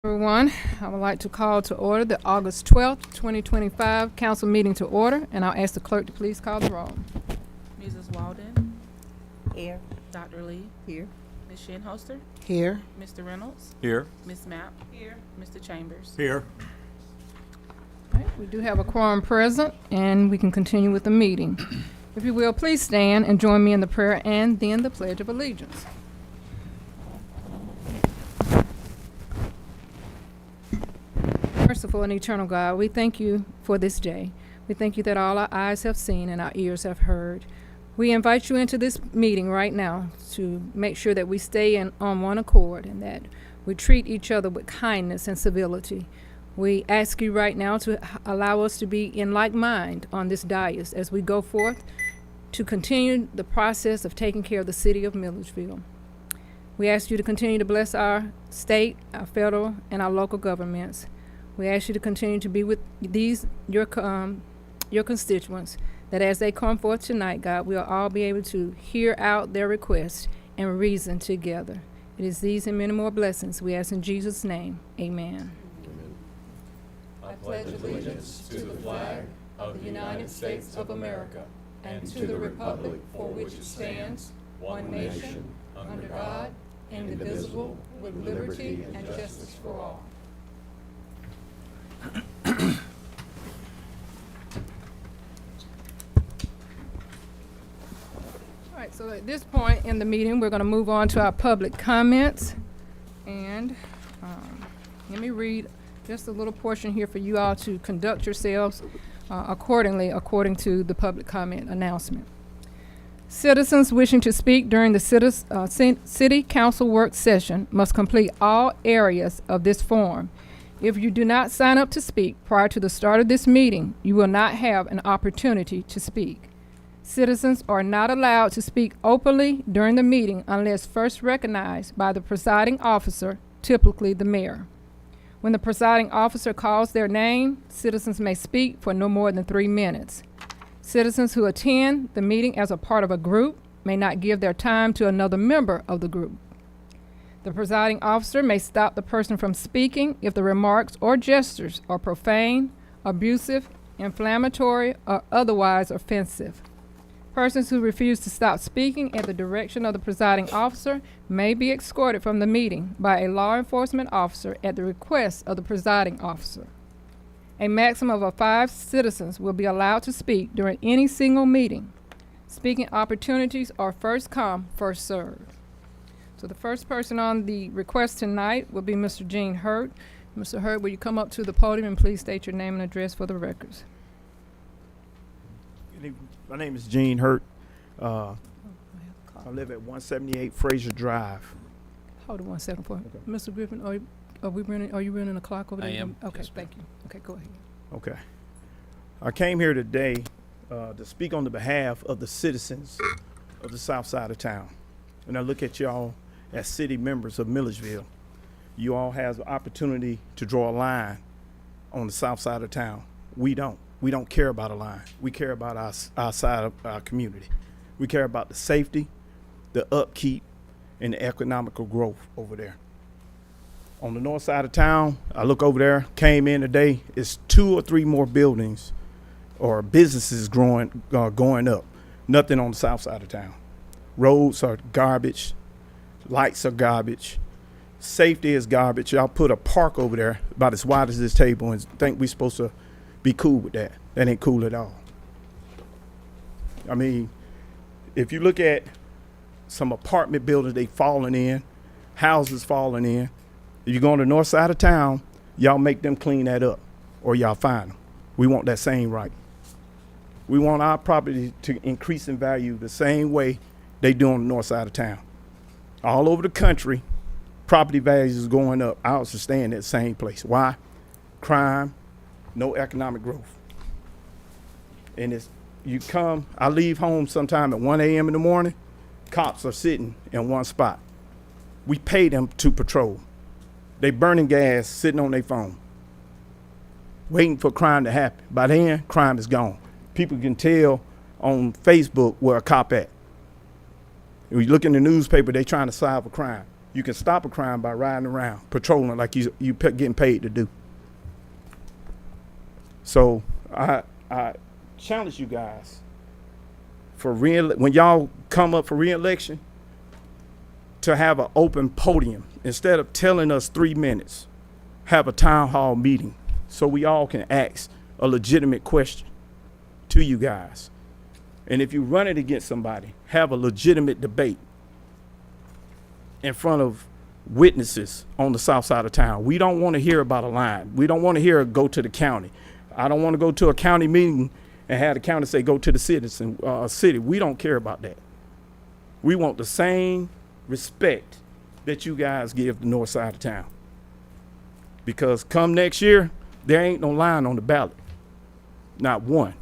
Everyone, I would like to call to order the August 12th, 2025 council meeting to order, and I'll ask the clerk to please call the roll. Mrs. Walden. Here. Dr. Lee. Here. Ms. Shinholster. Here. Mr. Reynolds. Here. Ms. Mapp. Here. Mr. Chambers. Here. All right, we do have a quorum present, and we can continue with the meeting. If you will, please stand and join me in the prayer and then the Pledge of Allegiance. Merciful and eternal God, we thank you for this day. We thank you that all our eyes have seen and our ears have heard. We invite you into this meeting right now to make sure that we stay on one accord and that we treat each other with kindness and civility. We ask you right now to allow us to be in like mind on this dais as we go forth to continue the process of taking care of the city of Milledgeville. We ask you to continue to bless our state, our federal, and our local governments. We ask you to continue to be with your constituents, that as they come forth tonight, God, we'll all be able to hear out their requests and reason together. It is these and many more blessings we ask in Jesus' name. Amen. I pledge allegiance to the flag of the United States of America and to the republic for which it stands, one nation, under God, indivisible, with liberty and justice for all. All right, so at this point in the meeting, we're going to move on to our public comments. And let me read just a little portion here for you all to conduct yourselves accordingly, according to the public comment announcement. Citizens wishing to speak during the city council work session must complete all areas of this form. If you do not sign up to speak prior to the start of this meeting, you will not have an opportunity to speak. Citizens are not allowed to speak openly during the meeting unless first recognized by the presiding officer, typically the mayor. When the presiding officer calls their name, citizens may speak for no more than 3 minutes. Citizens who attend the meeting as a part of a group may not give their time to another member of the group. The presiding officer may stop the person from speaking if the remarks or gestures are profane, abusive, inflammatory, or otherwise offensive. Persons who refuse to stop speaking at the direction of the presiding officer may be escorted from the meeting by a law enforcement officer at the request of the presiding officer. A maximum of 5 citizens will be allowed to speak during any single meeting. Speaking opportunities are first come, first served. So the first person on the request tonight will be Mr. Gene Hurt. Mr. Hurt, will you come up to the podium and please state your name and address for the records? My name is Gene Hurt. I live at 178 Fraser Drive. Hold on 1 second for Okay. Mr. Griffin, are you running a clock over there? I am. Okay, Yes, thank you. Okay, go ahead. Okay. I came here today to speak on the behalf of the citizens of the south side of town. And I look at y'all as city members of Milledgeville. You all have the opportunity to draw a line on the south side of town. We don't. We don't care about a line. We care about our side of our community. We care about the safety, the upkeep, and the economical growth over there. On the north side of town, I look over there, came in today, it's 2 or 3 more buildings or businesses going up. Nothing on the south side of town. Roads are garbage. Lights are garbage. Safety is garbage. Y'all put a park over there about as wide as this table and think we're supposed to be cool with that. That ain't cool at all. I mean, if you look at some apartment buildings they falling in, houses falling in, if you go on the north side of town, y'all make them clean that up or y'all fine them. We want that same right. We want our property to increase in value the same way they do on the north side of town. All over the country, property values is going up. Ours are staying at the same place. Why? Crime, no economic growth. And I leave home sometime at 1 a.m. in the morning, cops are sitting in one spot. We pay them to patrol. They burning gas, sitting on their phone, waiting for crime to happen. By then, crime is gone. People can tell on Facebook where a cop at. When you look in the newspaper, they trying to solve a crime. You can stop a crime by riding around, patrolling like getting paid to do. So I challenge you guys when y'all come up for re-election, to have an open podium. Instead of telling us 3 minutes, have a town hall meeting so we all can ask a legitimate question to you guys. And if you run it against somebody, have a legitimate debate in front of witnesses on the south side of town. We don't want to hear about a line. We don't want to hear go to the county. I don't want to go to a county meeting and have the county say go to the city. We don't care about that. We want the same respect that you guys give the north side of town. Because come next year, there ain't no line on the ballot. Not one.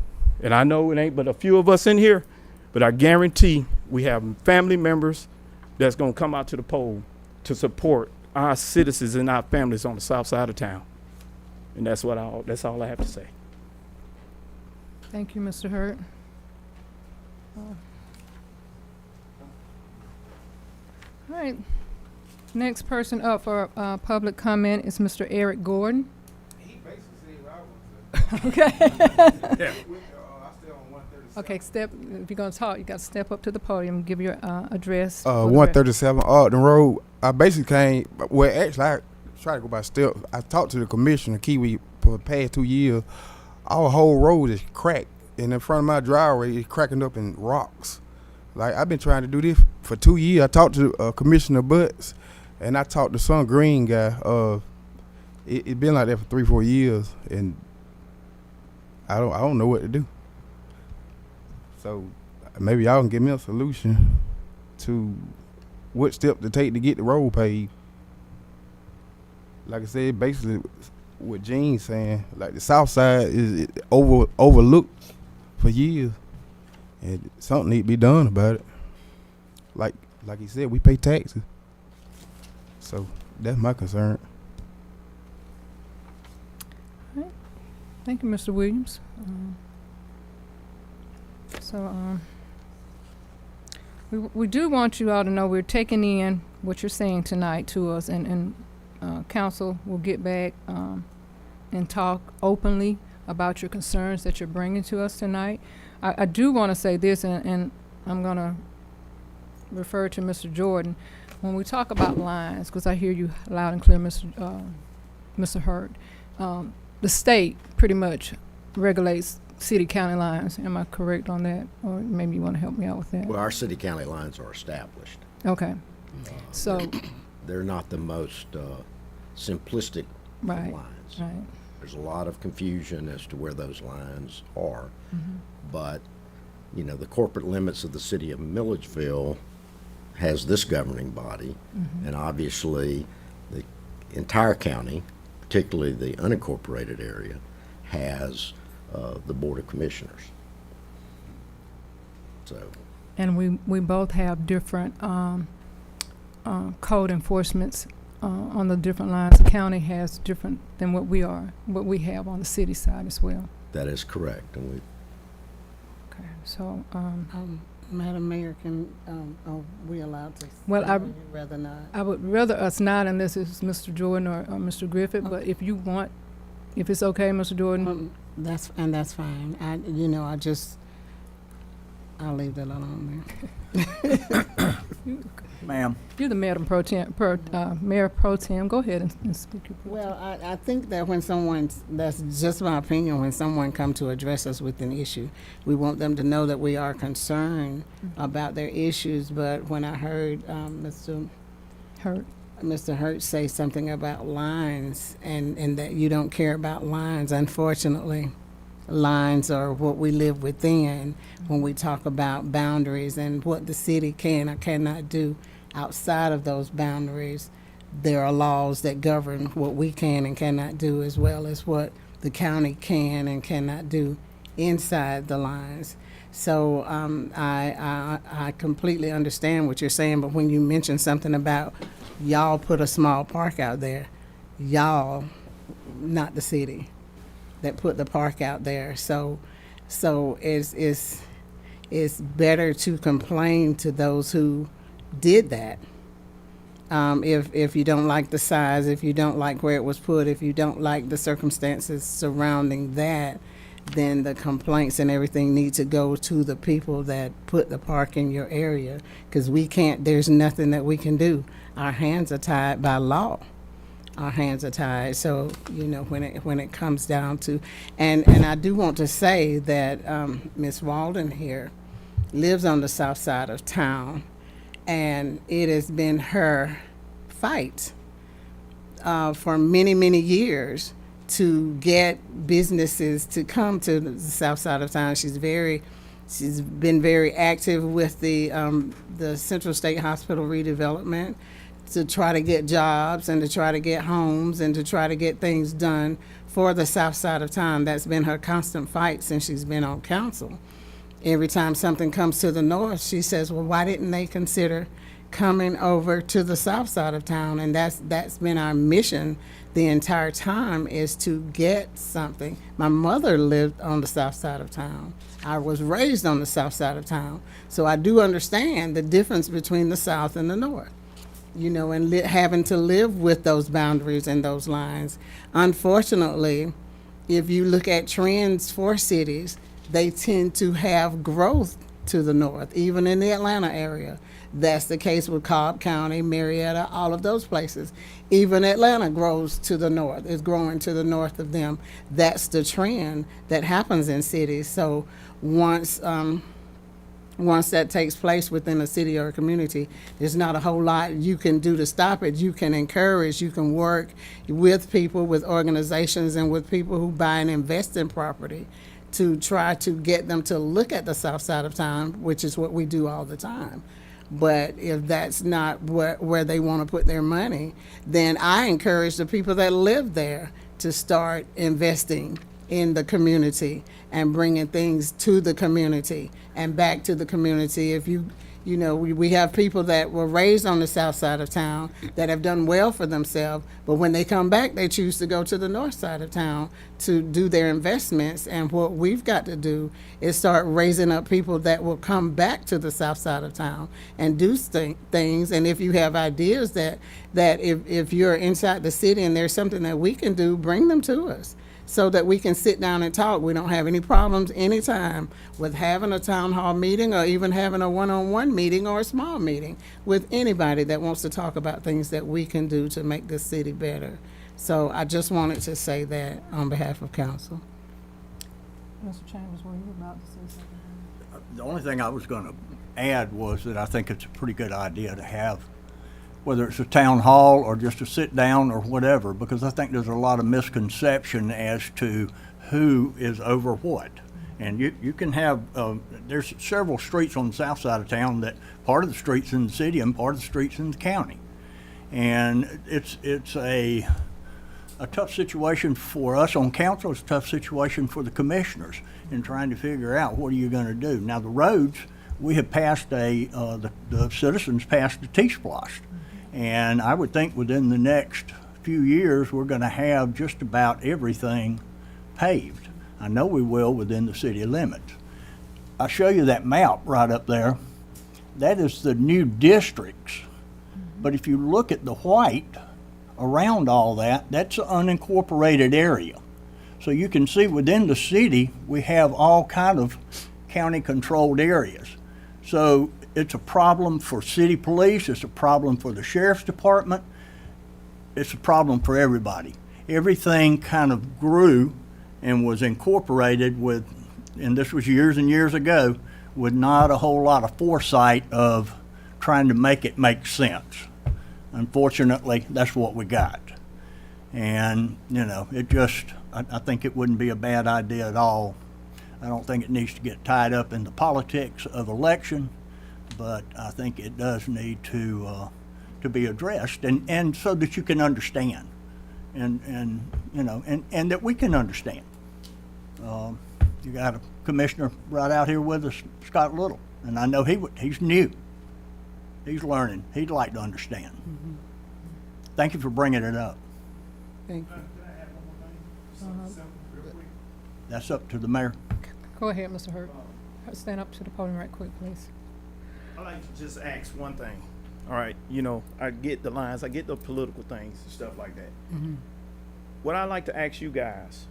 And I know it ain't but a few of us in here, but I guarantee we have family members that's gonna come out to the poll to support our citizens and our families on the south side of town. And that's all I have to say. Thank you, Mr. Hurt. All right. Next person up for public comment is Mr. Eric Gordon. He basically said what I was Okay. Yeah. I stay on 137. Okay, if you're gonna talk, you got to step up to the podium and give your address. 137 Ogden Road. I basically came. Well, actually, I tried to go by steps. I talked to the commissioner, Kiwi, for the past 2 years. Our whole road is cracked, and in front of my driveway, it's cracking up in rocks. Like, I've been trying to do this for 2 years. I talked to Commissioner Butts, and I talked to some green guy. It's been like that for 3-4 years, and I don't know what to do. So maybe y'all can give me a solution to what step to take to get the road paved. Like I said, basically what Gene's saying, like the south side is overlooked for years, and something need to be done about it. Like he said, we pay taxes, so that's my concern. All right. Thank you, Mr. Williams. We do want you all to know we're taking in what you're saying tonight to us, and council will get back and talk openly about your concerns that you're bringing to us tonight. I do want to say this, and I'm going to refer to Mr. Jordan. When we talk about lines, because I hear you loud and clear, Mr. Hurt, the state pretty much regulates city-county lines. Am I correct on that? Or maybe you want to help me out with that? Well, our city-county lines are established. Okay. So, They're not the most simplistic of right, lines. right. There's a lot of confusion as to where those lines are. Mm-hmm. But, you know, the corporate limits of the city of Milledgeville has this governing body, Mm-hmm. and obviously the entire county, particularly the unincorporated area, has the Board of Commissioners. So, And we both have different code enforcements on the different lines. The county has different than what we have on the city side as well. that is correct. And we Okay, so, Madam Mayor, are we allowed to? Well, say we'd rather not. I would rather us not, unless it's Mr. Jordan or Mr. Griffith, but if you want, if it's okay, Mr. Jordan. That's fine. I'll leave that alone there. Ma'am. You're the Mayor Pro Tem. Go ahead and speak your point. Well, I think that that's just my opinion, when someone come to address us with an issue, we want them to know that we are concerned about their issues. But when I heard Mr. Hurt say something about lines and that you don't care about lines, unfortunately, lines are what we live within when we talk about boundaries and what the city can or cannot do outside of those boundaries. There are laws that govern what we can and cannot do, as well as what the county can and cannot do inside the lines. So I completely understand what you're saying, but when you mention something about y'all put a small park out there, y'all, not the city, that put the park out there. So it's better to complain to those who did that If you don't like the size, if you don't like where it was put, if you don't like the circumstances surrounding that, then the complaints and everything need to go to the people that put the park in your area, because we can't, there's nothing that we can do. Our hands are tied by law. Our hands are tied. So, you know, when it comes down to, and I do want to say that Miss Walden here lives on the south side of town, and it has been her fight for many, many years to get businesses to come to the south side of town. She's been very active with the Central State Hospital redevelopment to try to get jobs and to try to get homes and to try to get things done for the south side of town. That's been her constant fight since she's been on council. Every time something comes to the north, she says, well, why didn't they consider coming over to the south side of town? And that's been our mission the entire time, is to get something. My mother lived on the south side of town. I was raised on the south side of town. So I do understand the difference between the south and the north, you know, and having to live with those boundaries and those lines. Unfortunately, if you look at trends for cities, they tend to have growth to the north, even in the Atlanta area. That's the case with Cobb County, Marietta, all of those places. Even Atlanta grows to the north, is growing to the north of them. That's the trend that happens in cities. So once that takes place within a city or a community, there's not a whole lot you can do to stop it. You can encourage, you can work with people, with organizations, and with people who buy and invest in property to try to get them to look at the south side of town, which is what we do all the time. But if that's not where they want to put their money, then I encourage the people that live there to start investing in the community and bringing things to the community and back to the community. If you know, we have people that were raised on the south side of town that have done well for themselves, but when they come back, they choose to go to the north side of town to do their investments. And what we've got to do is start raising up people that will come back to the south side of town and do things. And if you have ideas that if you're inside the city and there's something that we can do, bring them to us, so that we can sit down and talk. We don't have any problems anytime with having a town hall meeting or even having a one-on-one meeting or a small meeting with anybody that wants to talk about things that we can do to make this city better. So I just wanted to say that on behalf of council. Mr. Chambers, were you about to say something? The only thing I was going to add was that I think it's a pretty good idea to have, whether it's a town hall or just a sit down or whatever, because I think there's a lot of misconception as to who is over what. And you can have, there's several streets on the south side of town that part of the street's in the city and part of the street's in the county. And it's a tough situation for us on council. It's a tough situation for the commissioners in trying to figure out what are you going to do. Now the roads, we have passed the citizens passed the T-Splosh. And I would think within the next few years, we're going to have just about everything paved. I know we will within the city limits. I'll show you that map right up there. That is the new districts. But if you look at the white around all that, that's an unincorporated area. So you can see within the city, we have all kind of county-controlled areas. So it's a problem for city police, it's a problem for the sheriff's department, it's a problem for everybody. Everything kind of grew and was incorporated with, and this was years and years ago, with not a whole lot of foresight of trying to make it make sense. Unfortunately, that's what we got. And, you know, it just, I think it wouldn't be a bad idea at all. I don't think it needs to get tied up in the politics of election, but I think it does need to be addressed, and so that you can understand, and you know, and that we can understand. You got a commissioner right out here with us, Scott Little, and I know he's new, he's learning, he'd like to understand. Mm-hmm. Thank you for bringing it up. Thank you. Can I add one more thing? Something simple, real quick. That's up to the mayor. Go ahead, Mr. Hurt. Stand up to the podium right quick, please. I'd like to just ask one thing. All right, you know, I get the lines, I get the political things and stuff like that. What I like to ask you guys,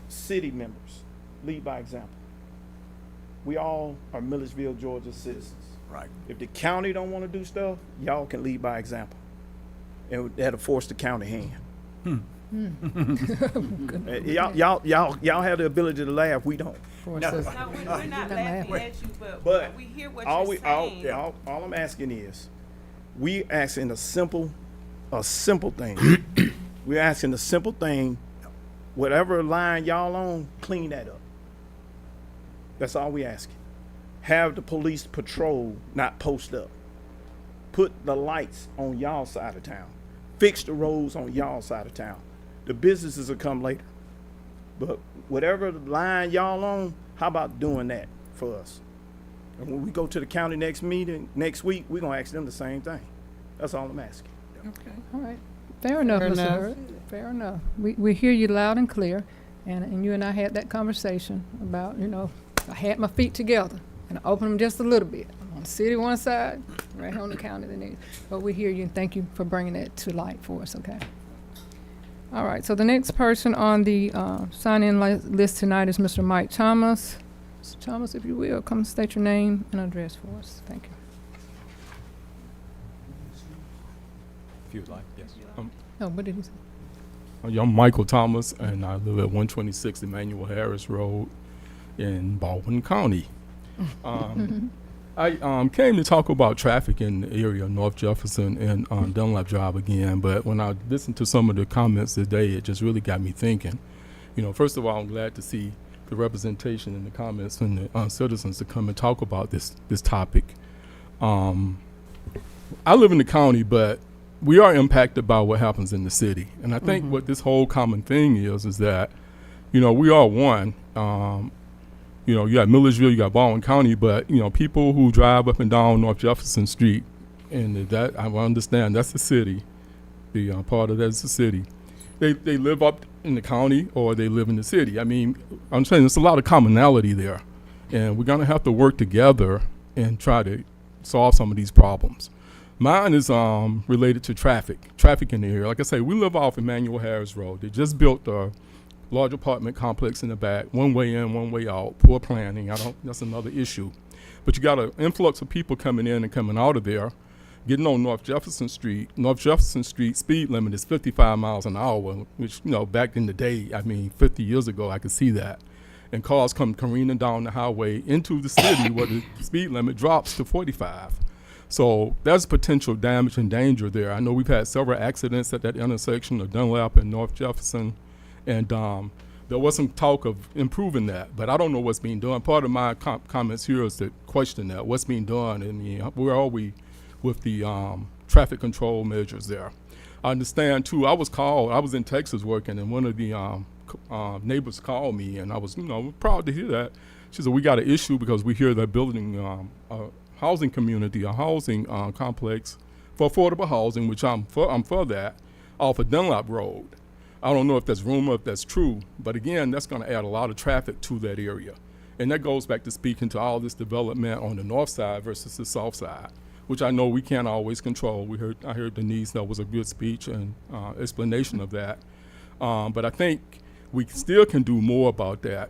city members, lead by example. We all are Milledgeville, Georgia citizens. Right. If the county don't want to do stuff, y'all can lead by example, and that'll force the county hand. Y'all have the ability to laugh. We don't. For No. us. No, we're not laughing at you, But but we hear what all you're we all, saying. all I'm asking is, we asking a simple thing. We're asking a simple thing. Whatever line y'all on, clean that up. That's all we asking. Have the police patrol, not post up. Put the lights on y'all side of town. Fix the roads on y'all side of town. The businesses will come later. But whatever line y'all on, how about doing that for us? And when we go to the county next week, we're gonna ask them the same thing. That's all I'm asking. All right. Fair enough, Fair Mr. enough. Hurd. Fair enough. We hear you loud and clear, and you and I had that conversation about, you know, I had my feet together and I opened them just a little bit. On the city one side, right here on the county the next. But we hear you and thank you for bringing that to light for us, okay? All right, so the next person on the sign-in list tonight is Mr. Mike Thomas. Mr. Thomas, if you will, come state your name and address for us. Thank you. If you would like, yes. Oh, what did he say? I'm Michael Thomas, and I live at 126 Emmanuel Harris Road in Baldwin County. I came to talk about traffic in the area of North Jefferson and Dunlap Drive again, but when I listened to some of the comments today, it just really got me thinking. You know, first of all, I'm glad to see the representation in the comments from the citizens to come and talk about this topic. I live in the county, but we are impacted by what happens in the city. And I think what this whole common thing is that, you know, we are one. You know, you got Milledgeville, you got Baldwin County, but, you know, people who drive up and down North Jefferson Street, and that, I understand, that's the city. The part of that is the city. They live up in the county or they live in the city. I mean, I'm saying there's a lot of commonality there. And we're going to have to work together and try to solve some of these problems. Mine is related to traffic in the area. Like I say, we live off Emmanuel Harris Road. They just built a large apartment complex in the back, one way in, one way out, poor planning. That's another issue. But you got an influx of people coming in and coming out of there, getting on North Jefferson Street. North Jefferson Street speed limit is 55 miles an hour, which, you know, back in the day, I mean, 50 years ago, I could see that. And cars come careening down the highway into the city where the speed limit drops to 45. So there's potential damage and danger there. I know we've had several accidents at that intersection of Dunlap and North Jefferson, and there was some talk of improving that, but I don't know what's being done. Part of my comments here is to question that, what's being done, and where are we with the traffic control measures there? I understand too, I was in Texas working, and one of the neighbors called me, and I was, you know, proud to hear that. She said, we got an issue because we hear they're building a housing community, a housing complex for affordable housing, which I'm for that, off of Dunlap Road. I don't know if that's rumor, if that's true, but again, that's going to add a lot of traffic to that area. And that goes back to speaking to all this development on the north side versus the south side, which I know we can't always control. I heard Denise, that was a good speech and explanation of that. But I think we still can do more about that.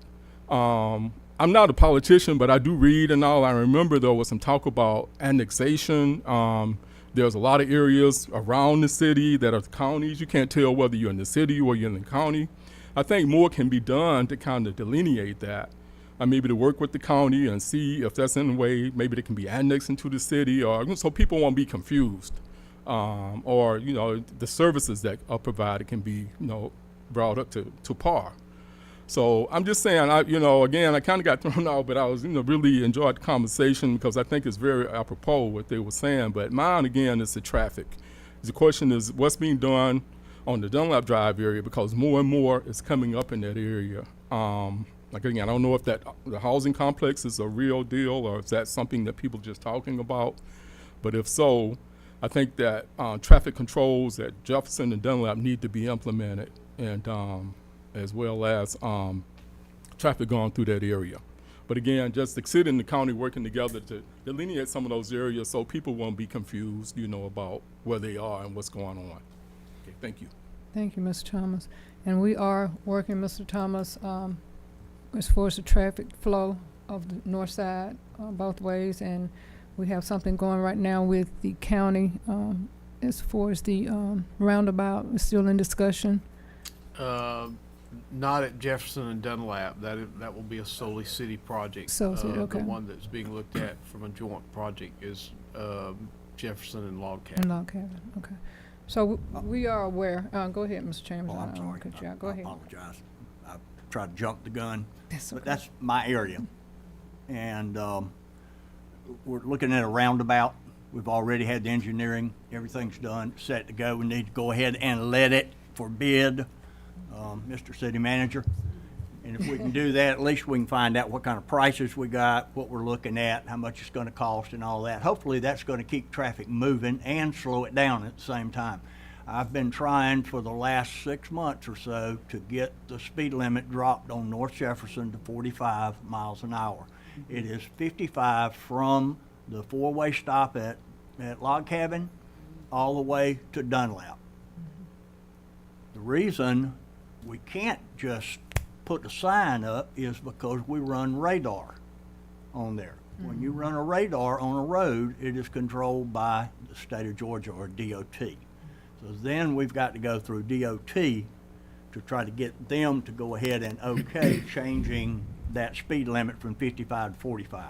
I'm not a politician, but I do read and all. I remember there was some talk about annexation. There's a lot of areas around the city that are counties. You can't tell whether you're in the city or you're in the county. I think more can be done to kind of delineate that. Maybe to work with the county and see if that's in a way, maybe they can be annexed into the city, or so people won't be confused. Or, you know, the services that are provided can be, you know, brought up to par. So I'm just saying, again, I kind of got thrown out, but I was, really enjoyed the conversation because I think it's very apropos what they were saying. But mine, again, is the traffic. The question is what's being done on the Dunlap Drive area, because more and more is coming up in that area. Again, I don't know if the housing complex is a real deal or is that something that people are just talking about. But if so, I think that traffic controls at Jefferson and Dunlap need to be implemented, and as well as traffic going through that area. But again, just the city and the county working together to delineate some of those areas so people won't be confused, about where they are and what's going on. Okay, thank you. Thank you, Mr. Thomas. And we are working, Mr. Thomas, as far as the traffic flow of the north side, both ways. And we have something going right now with the county, as far as the roundabout is still in discussion. Not at Jefferson and Dunlap. That will be a solely city project. So, okay. The one that's being looked at from a joint project is Jefferson and Log In Cabin. Log Cabin, okay. So we are aware, go ahead, Mr. Chambers. Oh, I I'm don't wanna sorry. cut you out. Go I ahead. apologize. I tried to jump the gun. That's But okay. that's my area. And we're looking at a roundabout. We've already had the engineering. Everything's done, set to go. We need to go ahead and let it for bid, Mr. City Manager. And if we can do that, at least we can find out what kind of prices we got, what we're looking at, how much it's gonna cost and all that. Hopefully, that's gonna keep traffic moving and slow it down at the same time. I've been trying for the last 6 months or so to get the speed limit dropped on North Jefferson to 45 miles an hour. It is 55 from the four-way stop at Log Cabin all the way to Dunlap. The reason we can't just put a sign up is because we run radar on there. When you run a radar on a road, it is controlled by the state of Georgia or DOT. So then we've got to go through DOT to try to get them to go ahead and okay changing that speed limit from 55 to 45.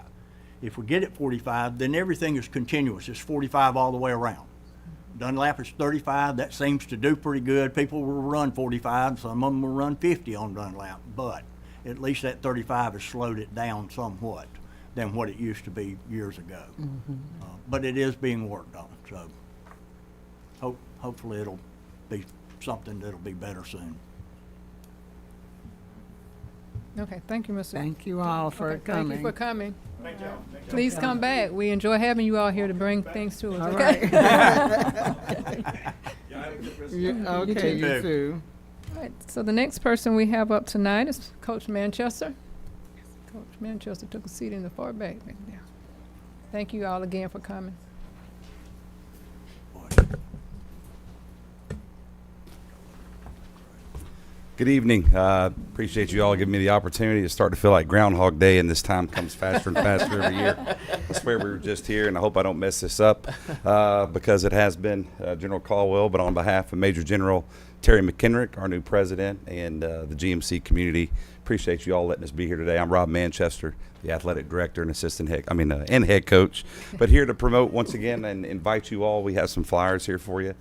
If we get it 45, then everything is continuous. It's 45 all the way around. Dunlap is 35. That seems to do pretty good. People will run 45. Some of them will run 50 on Dunlap. But at least that 35 has slowed it down somewhat than what it used to be years ago. But it is being worked on. So hopefully it'll be something that'll be better soon. Okay, thank you, Mr. Thank you all for Okay, coming. Thank you for coming. Please come back. We enjoy having you all here to bring things to us, All okay? right. Okay, you too. too. All right, so the next person we have up tonight is Coach Manchester. Coach Manchester took a seat in the far back there. Thank you all again for coming. Good evening. Appreciate you all giving me the opportunity to start to feel like Groundhog Day, and this time comes faster and faster every year. I swear we were just here, and I hope I don't mess this up because it has been General Caldwell, but on behalf of Major General Terry McKenrick, our new president, and the GMC community, appreciate you all letting us be here today. I'm Rob Manchester, the athletic director and and head coach, but here to promote once again and invite you all. We have some flyers here for you.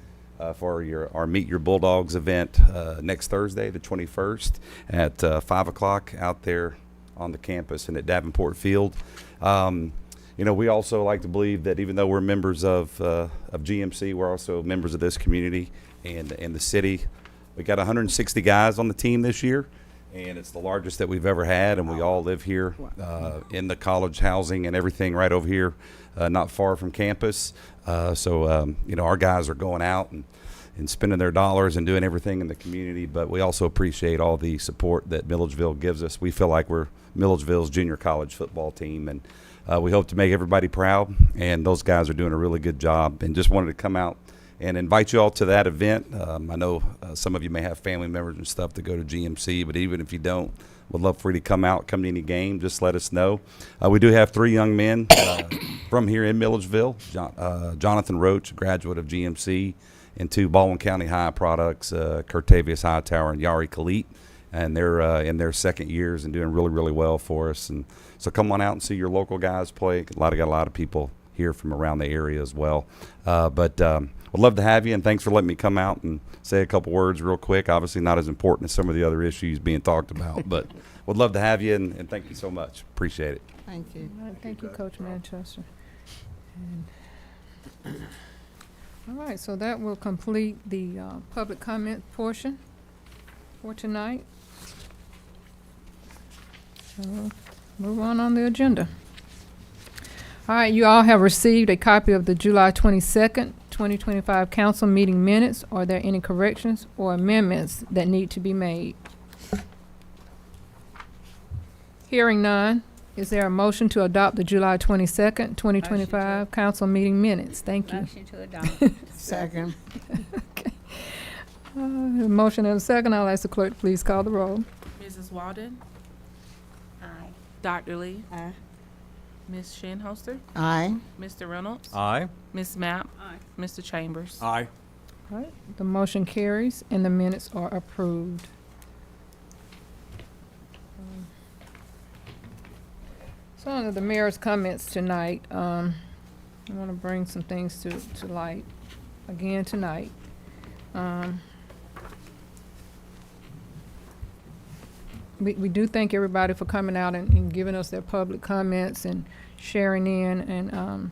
For our Meet Your Bulldogs event next Thursday, the 21st, at 5 o'clock out there on the campus and at Davenport Field. We also like to believe that even though we're members of GMC, we're also members of this community and the city. We got 160 guys on the team this year, and it's the largest that we've ever had, and we all live here in the college housing and everything right over here, not far from campus. Our guys are going out and spending their dollars and doing everything in the community, but we also appreciate all the support that Milledgeville gives us. We feel like we're Milledgeville's junior college football team, and we hope to make everybody proud, and those guys are doing a really good job, and just wanted to come out and invite you all to that event. I know some of you may have family members and stuff to go to GMC, but even if you don't, we'd love for you to come out, come to any game, just let us know. We do have 3 young men from here in Milledgeville, Jonathan Roach, a graduate of GMC, and 2 Baldwin County High products, Curtavious Hightower and Yari Khalid, and they're in their second years and doing really, really well for us. And so come on out and see your local guys play. Got a lot of people here from around the area as well. Would love to have you, and thanks for letting me come out and say a couple words real quick. Obviously not as important as some of the other issues being talked about, but would love to have you, and thank you so much. Appreciate it. Thank you. All right, thank you, Coach Manchester. All right, so that will complete the public comment portion for tonight. So move on the agenda. All right, you all have received a copy of the July 22nd, 2025 council meeting minutes. Are there any corrections or amendments that need to be made? Hearing none, Is there a motion to adopt the July 22nd, 2025 council meeting minutes? Thank you. Motion to adopt. Second. Motion and a second. I'll ask the clerk to please call the roll. Mrs. Walden, Aye. Dr. Lee, Aye. Ms. Shinholster, Aye. Mr. Reynolds, Aye. Ms. Mapp, Aye. Mr. Chambers. Aye. All right, the motion carries and the minutes are approved. So under the mayor's comments tonight, I want to bring some things to light again tonight. We do thank everybody for coming out and giving us their public comments and sharing in, and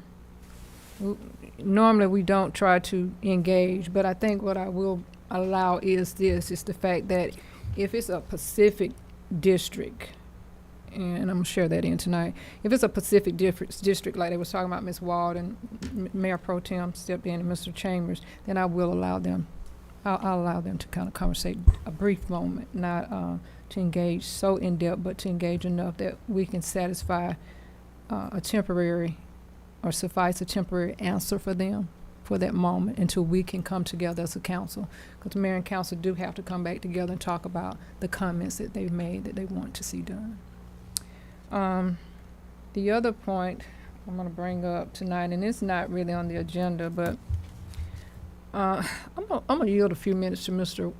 normally we don't try to engage, but I think what I will allow is the fact that if it's a Pacific district, and I'm gonna share that in tonight, if it's a Pacific district, like they was talking about, Ms. Ward and Mayor Pro Tem stepped in and Mr. Chambers, then I will allow them, I'll allow them to kind of conversate a brief moment, not to engage so in-depth, but to engage enough that we can satisfy a temporary or suffice a temporary answer for them for that moment until we can come together as a council. Because the mayor and council do have to come back together and talk about the comments that they've made that they want to see done. The other point I'm going to bring up tonight, and it's not really on the agenda, but I'm going to yield a few minutes to Mr.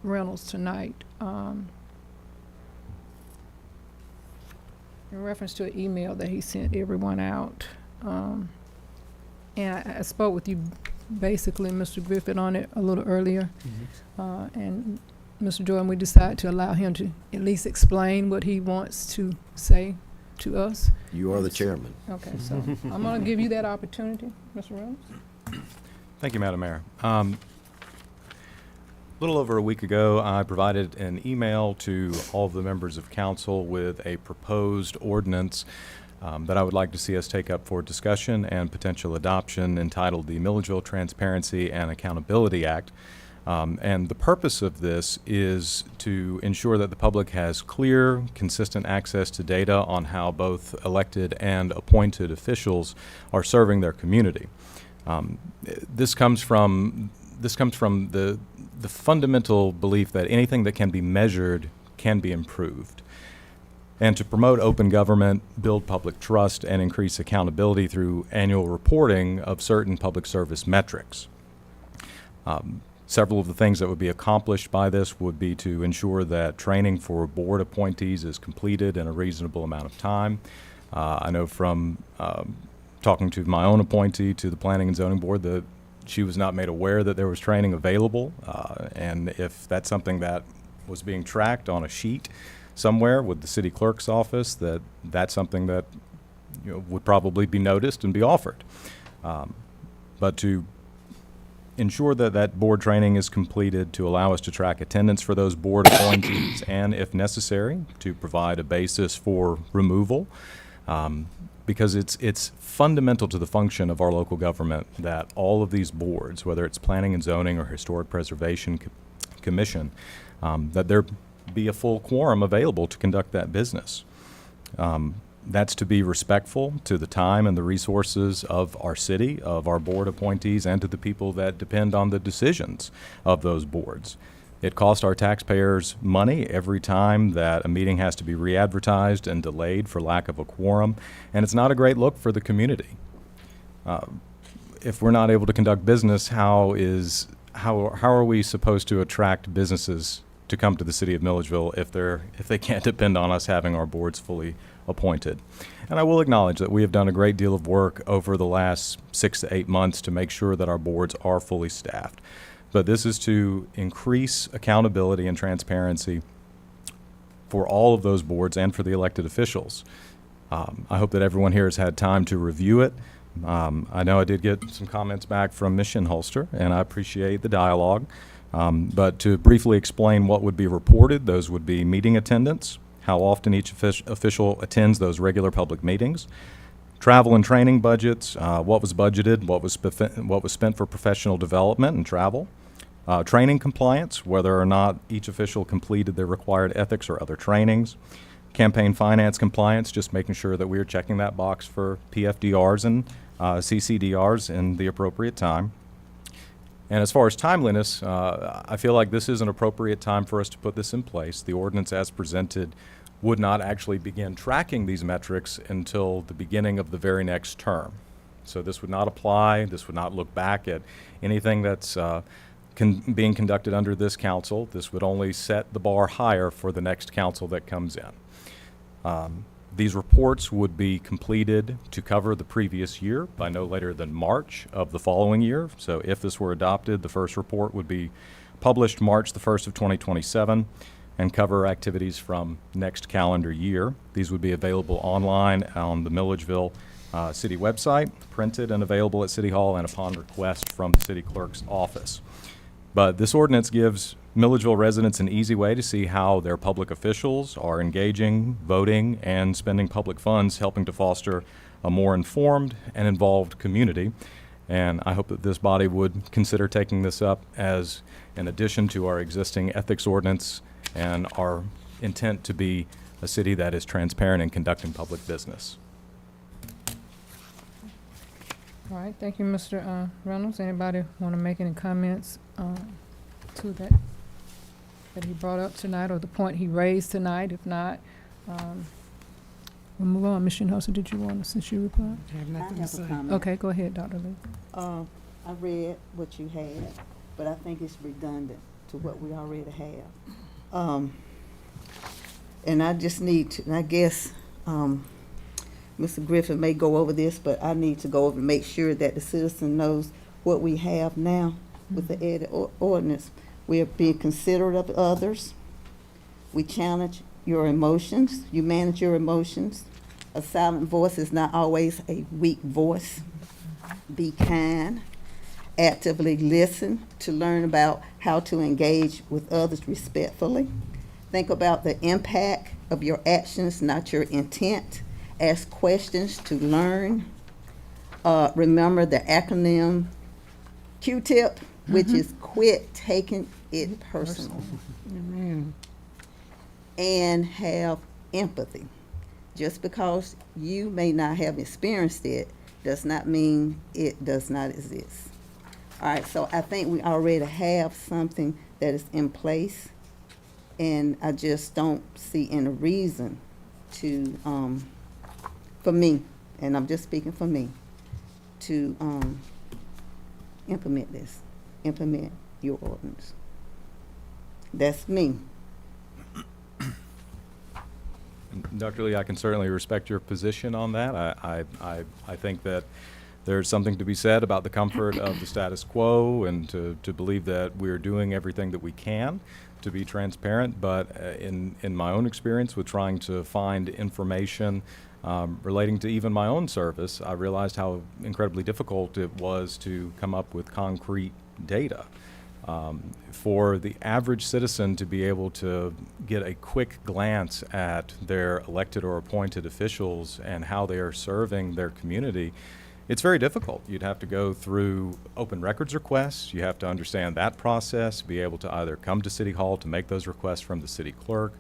Reynolds tonight. In reference to an email that he sent everyone out. And I spoke with you basically, Mr. Griffith, on it a little earlier. And Mr. Jordan, we decided to allow him to at least explain what he wants to say to us. You are the chairman. Okay, so I'm going to give you that opportunity, Mr. Reynolds. Thank you, Madam Mayor. A little over a week ago, I provided an email to all of the members of council with a proposed ordinance that I would like to see us take up for discussion and potential adoption, entitled the Milledgeville Transparency and Accountability Act. And the purpose of this is to ensure that the public has clear, consistent access to data on how both elected and appointed officials are serving their community. This comes from the fundamental belief that anything that can be measured can be improved. And to promote open government, build public trust, and increase accountability through annual reporting of certain public service metrics. Several of the things that would be accomplished by this would be to ensure that training for board appointees is completed in a reasonable amount of time. I know from talking to my own appointee to the Planning and Zoning Board that she was not made aware that there was training available, and if that's something that was being tracked on a sheet somewhere with the city clerk's office, that's something that would probably be noticed and be offered. But to ensure that that board training is completed, to allow us to track attendance for those board appointees, and if necessary, to provide a basis for removal, because it's fundamental to the function of our local government that all of these boards, whether it's Planning and Zoning or Historic Preservation Commission, that there be a full quorum available to conduct that business. That's to be respectful to the time and the resources of our city, of our board appointees, and to the people that depend on the decisions of those boards. It costs our taxpayers money every time that a meeting has to be re-advertised and delayed for lack of a quorum, and it's not a great look for the community. If we're not able to conduct business, how are we supposed to attract businesses to come to the city of Milledgeville if they can't depend on us having our boards fully appointed? And I will acknowledge that we have done a great deal of work over the last 6 to 8 months to make sure that our boards are fully staffed. But this is to increase accountability and transparency for all of those boards and for the elected officials. I hope that everyone here has had time to review it. I know I did get some comments back from Ms. Shinholster, and I appreciate the dialogue. But to briefly explain what would be reported, those would be meeting attendance, how often each official attends those regular public meetings, travel and training budgets, what was budgeted, what was spent for professional development and travel, training compliance, whether or not each official completed their required ethics or other trainings, campaign finance compliance, just making sure that we are checking that box for PFDRs and CCDRs in the appropriate time. And as far as timeliness, I feel like this is an appropriate time for us to put this in place. The ordinance as presented would not actually begin tracking these metrics until the beginning of the very next term. So this would not apply, this would not look back at anything that's being conducted under this council. This would only set the bar higher for the next council that comes in. These reports would be completed to cover the previous year by no later than March of the following year. So if this were adopted, the first report would be published March the 1st of 2027 and cover activities from next calendar year. These would be available online on the Milledgeville city website, printed and available at City Hall and upon request from the city clerk's office. But this ordinance gives Milledgeville residents an easy way to see how their public officials are engaging, voting, and spending public funds, helping to foster a more informed and involved community. And I hope that this body would consider taking this up as an addition to our existing ethics ordinance and our intent to be a city that is transparent in conducting public business. All right, thank you, Mr. Reynolds. Anybody want to make any comments to that he brought up tonight, or the point he raised tonight? If not, we'll move on. Ms. Shinhouser, did you want to, since you replied? I have nothing to say. Okay, go ahead, Dr. Lee. I read what you had, but I think it's redundant to what we already have. And I just need to, and I guess, Mr. Griffin may go over this, but I need to go over and make sure that the citizen knows what we have now with the ed ordinance. We are being considerate of others. We challenge your emotions. You manage your emotions. A silent voice is not always a weak voice. Be kind. Actively listen to learn about how to engage with others respectfully. Think about the impact of your actions, not your intent. Ask questions to learn. Remember the acronym Q-TIP, which is quit taking it personal. Amen. And have empathy. Just because you may not have experienced it does not mean it does not exist. All right, so I think we already have something that is in place, and I just don't see any reason to, for me, and I'm just speaking for me, to implement your ordinance. That's me. Dr. Lee, I can certainly respect your position on that. I think that there's something to be said about the comfort of the status quo, and to believe that we're doing everything that we can to be transparent. But in my own experience with trying to find information relating to even my own service, I realized how incredibly difficult it was to come up with concrete data. For the average citizen to be able to get a quick glance at their elected or appointed officials and how they are serving their community, it's very difficult. You'd have to go through open records requests. You have to understand that process, be able to either come to City Hall to make those requests from the city clerk,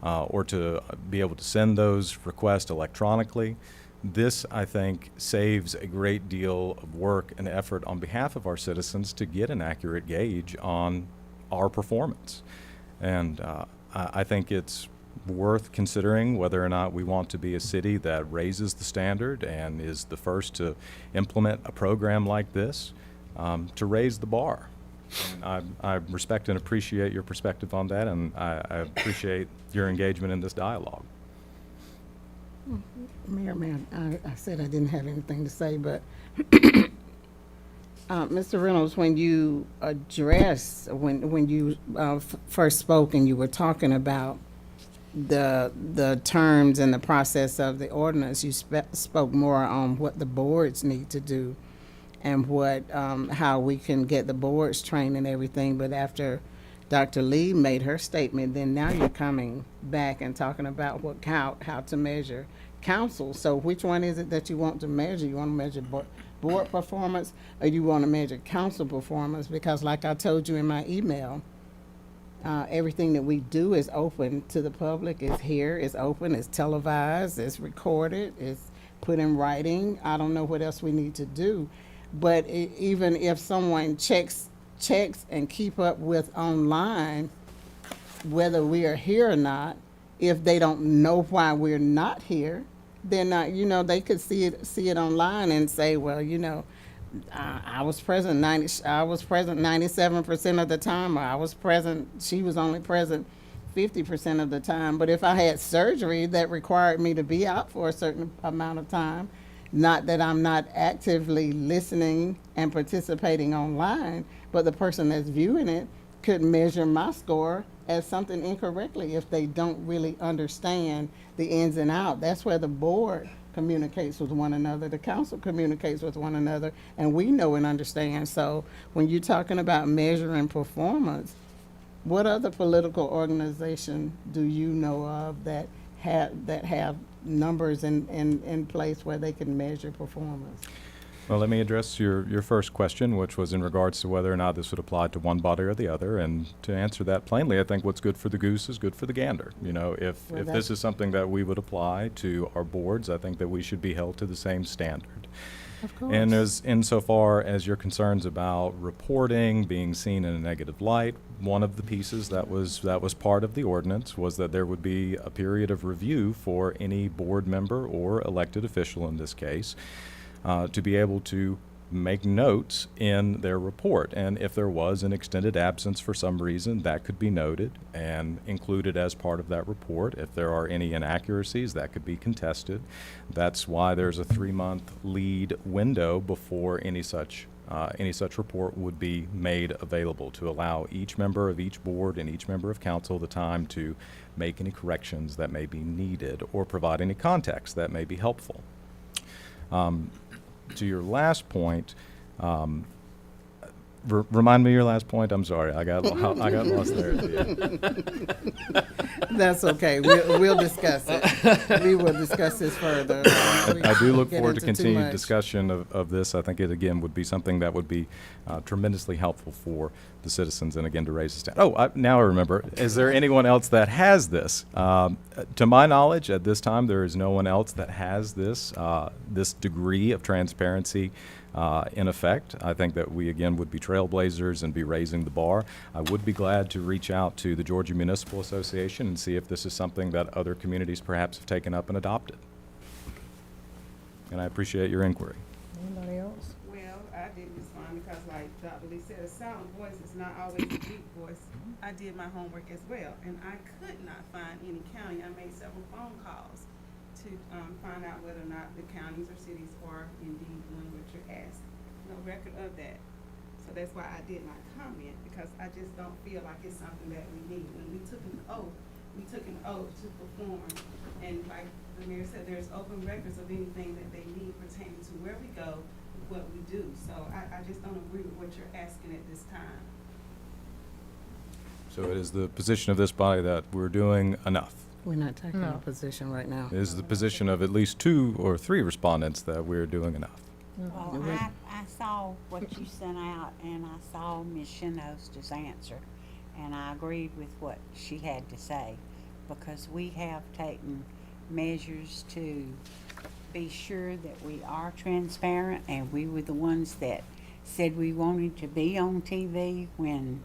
or to be able to send those requests electronically. This, I think, saves a great deal of work and effort on behalf of our citizens to get an accurate gauge on our performance. And I think it's worth considering whether or not we want to be a city that raises the standard and is the first to implement a program like this, to raise the bar. And I respect and appreciate your perspective on that, and I appreciate your engagement in this dialogue. Mayor, I said I didn't have anything to say, but Mr. Reynolds, when you addressed, when you first spoke and you were talking about the terms and the process of the ordinance, you spoke more on what the boards need to do and what how we can get the boards trained and everything. But after Dr. Lee made her statement, then now you're coming back and talking about how to measure council. So which one is it that you want to measure? You want to measure board performance, or you want to measure council performance? Because like I told you in my email, Everything that we do is open to the public. It's here, it's open, it's televised, it's recorded, it's put in writing. I don't know what else we need to do. But even if someone checks and keep up with online, whether we are here or not, if they don't know why we're not here, they're not, they could see it online and say, well, I was present 97% of the time, or she was only present 50% of the time. But if I had surgery that required me to be out for a certain amount of time, not that I'm not actively listening and participating online, but the person that's viewing it could measure my score as something incorrectly if they don't really understand the ins and outs. That's where the board communicates with one another, the council communicates with one another, and we know and understand. So when you're talking about measuring performance, what other political organization do you know of that have numbers in place where they can measure performance? Well, let me address your first question, which was in regards to whether or not this would apply to one body or the other. And to answer that plainly, I think what's good for the goose is good for the gander. If this is something that we would apply to our boards, I think that we should be held to the same standard. Of course. And insofar as your concerns about reporting, being seen in a negative light, one of the pieces that was part of the ordinance was that there would be a period of review for any board member or elected official in this case, to be able to make notes in their report. And if there was an extended absence for some reason, that could be noted and included as part of that report. If there are any inaccuracies, that could be contested. That's why there's a 3-month lead window before any such report would be made available, to allow each member of each board and each member of council the time to make any corrections that may be needed or provide any context that may be helpful. To your last point, remind me your last point. I'm sorry, I got lost there at the end. That's okay. We'll discuss it. We will discuss this further. I do look forward to continued discussion of this. I think it again would be something that would be tremendously helpful for the citizens, and again to raise the stand. Now I remember. Is there anyone else that has this? To my knowledge, at this time, there is no one else that has this degree of transparency in effect. I think that we again would be trailblazers and be raising the bar. I would be glad to reach out to the Georgia Municipal Association and see if this is something that other communities perhaps have taken up and adopted. And I appreciate your inquiry. Anybody else? Well, I didn't respond because, like Dr. Lee said, a silent voice is not always a deep voice. I did my homework as well, and I could not find any county. I made several phone calls to find out whether or not the counties or cities are indeed doing what you're asking. No record of that. So that's why I did not comment, because I just don't feel like it's something that we need. When we took an oath to perform, and like the mayor said, there's open records of anything that they need pertaining to where we go, what we do. So I just don't agree with what you're asking at this time. So it is the position of this body that we're doing enough. We're not taking a position right now. It is the position of at least 2 or 3 respondents that we're doing enough. Well, I saw what you sent out, and I saw Ms. Shinhouster's answer, and I agreed with what she had to say, because we have taken measures to be sure that we are transparent, and we were the ones that said we wanted to be on TV when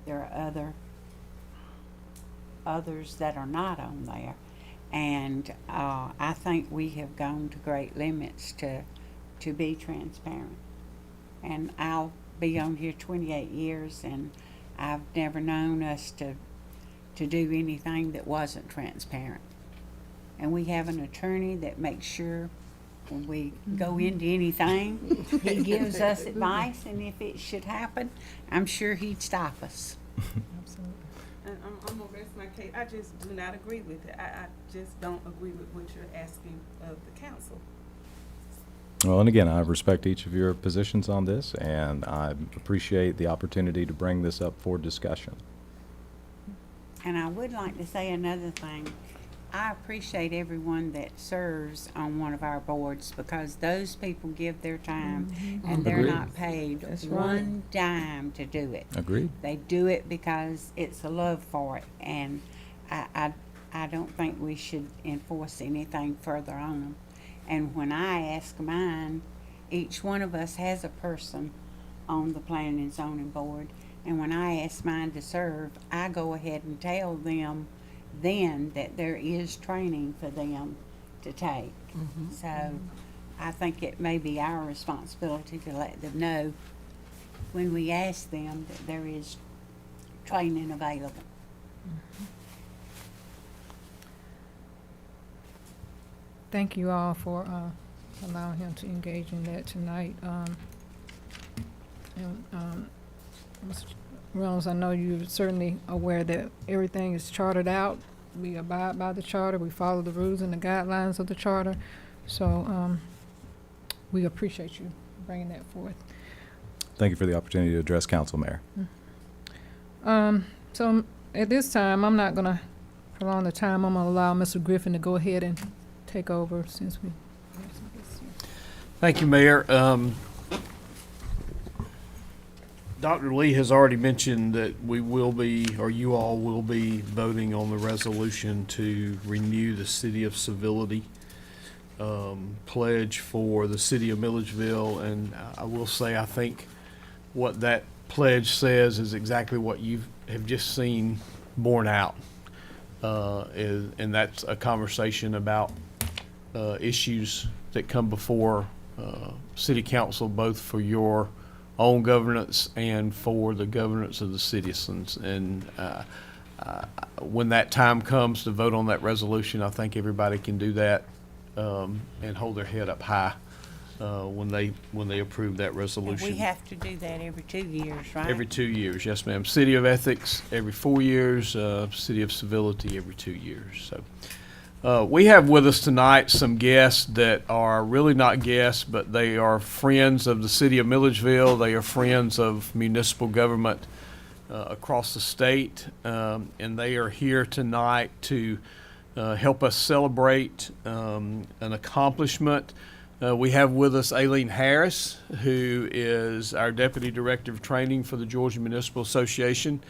there are others that are not on there. And I think we have gone to great limits to be transparent. And I'll be on here 28 years, and I've never known us to do anything that wasn't transparent. And we have an attorney that makes sure when we go into anything, he gives us advice, and if it should happen, I'm sure he'd stop us. Absolutely. And I'm gonna rest my case. I just do not agree with it. I just don't agree with what you're asking of the council. Well, and again, I respect each of your positions on this, and I appreciate the opportunity to bring this up for discussion. And I would like to say another thing. I appreciate everyone that serves on one of our boards because those people give their time and they're Agreed. not paid That's one dime to do it. Agreed. They do it because it's a love for it, and I don't think we should enforce anything further on them. And when I ask mine, each one of us has a person on the planning and zoning board, and when I ask mine to serve, I go ahead and tell them then that there is training for them to take. So I think it may be our responsibility to let them know when we ask them that there is training available. Thank you all for allowing him to engage in that tonight. Mr. Reynolds, I know you're certainly aware that everything is chartered out. We abide by the charter. We follow the rules and the guidelines of the charter. So we appreciate you bringing that forth. Thank you for the opportunity to address council, Mayor. So at this time, I'm not going to prolong the time. I'm going to allow Mr. Griffin to go ahead and take over since we. Thank you, Mayor. Dr. Lee has already mentioned that we will be, or you all will be, voting on the resolution to renew the City of Civility pledge for the City of Milledgeville. And I will say, I think what that pledge says is exactly what you have just seen borne out. And that's a conversation about issues that come before City Council, both for your own governance and for the governance of the citizens. And when that time comes to vote on that resolution, I think everybody can do that and hold their head up high when they approve that resolution. And we have to do that every 2 years, right? Every 2 years, yes, ma'am. City of Ethics every 4 years, City of Civility every 2 years. So we have with us tonight some guests that are really not guests, but they are friends of the City of Milledgeville. They are friends of municipal government across the state, and they are here tonight to help us celebrate an accomplishment. We have with us Aileen Harris, who is our Deputy Director of Training for the Georgia Municipal Association,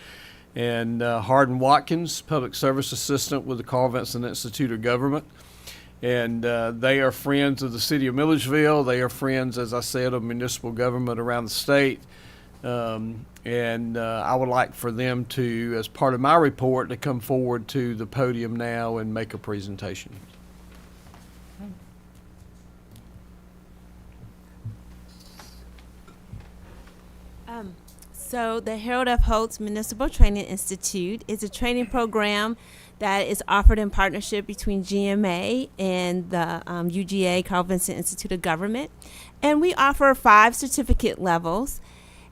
and Hardin Watkins, Public Service Assistant with the Carl Vinson Institute of Government. And they are friends of the City of Milledgeville. They are friends, as I said, of municipal government around the state. And I would like for them to, as part of my report, to come forward to the podium now and make a presentation. So the Harold F. Holtz Municipal Training Institute is a training program that is offered in partnership between GMA and the UGA, Carl Vinson Institute of Government. And we offer 5 certificate levels.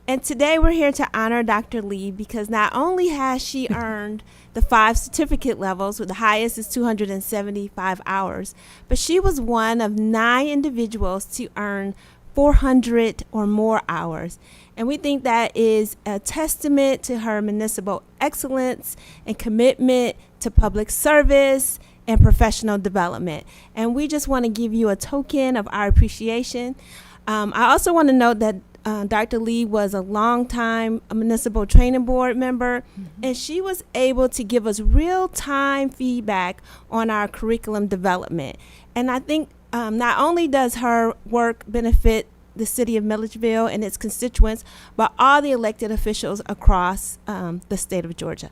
And today we're here to honor Dr. Lee because not only has she earned the 5 certificate levels, with the highest is 275 hours, but she was one of 9 individuals to earn 400 or more hours. And we think that is a testament to her municipal excellence and commitment to public service and professional development. And we just want to give you a token of our appreciation. I also want to note that Dr. Lee was a longtime municipal training board member, and she was able to give us real-time feedback on our curriculum development. And I think not only does her work benefit the City of Milledgeville and its constituents, but all the elected officials across the state of Georgia.